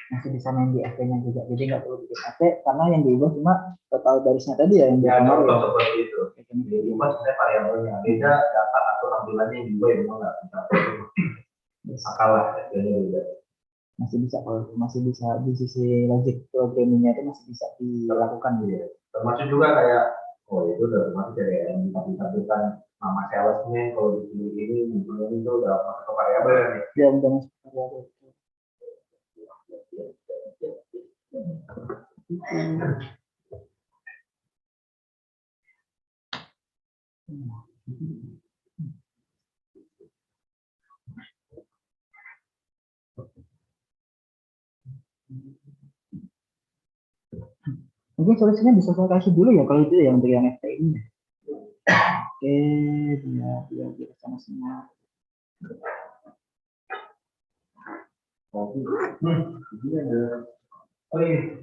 masih bisa main di FT-nya juga, jadi nggak perlu bikin FT karena yang diubah cuma total barisnya tadi ya yang dipengaruhi ya. Seperti itu. Diubah sebenarnya variabelnya beda, data atau tampilannya yang diubah memang nggak bisa. Akalah FT-nya beda. Masih bisa kalau masih bisa di sisi logic programmingnya itu masih bisa dilakukan gitu. Termasuk juga kayak itu udah termasuk kayak yang ditampilkan nama salesnya kalau di ini muncul itu udah masuk ke variabel ya. Ya udah masuk ke variabel. Mungkin solusinya bisa saya kasih dulu ya kalau itu ya untuk yang FT ini. Oke, biar kita sama-sama. Ini ada oh iya.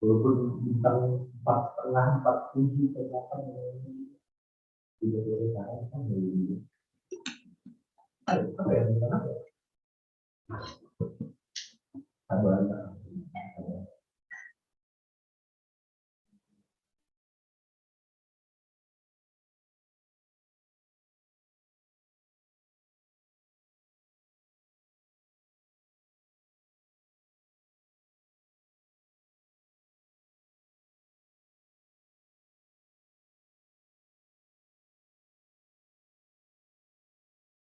Walaupun bintang 4,5, 4,7, 4,8 tidak boleh kan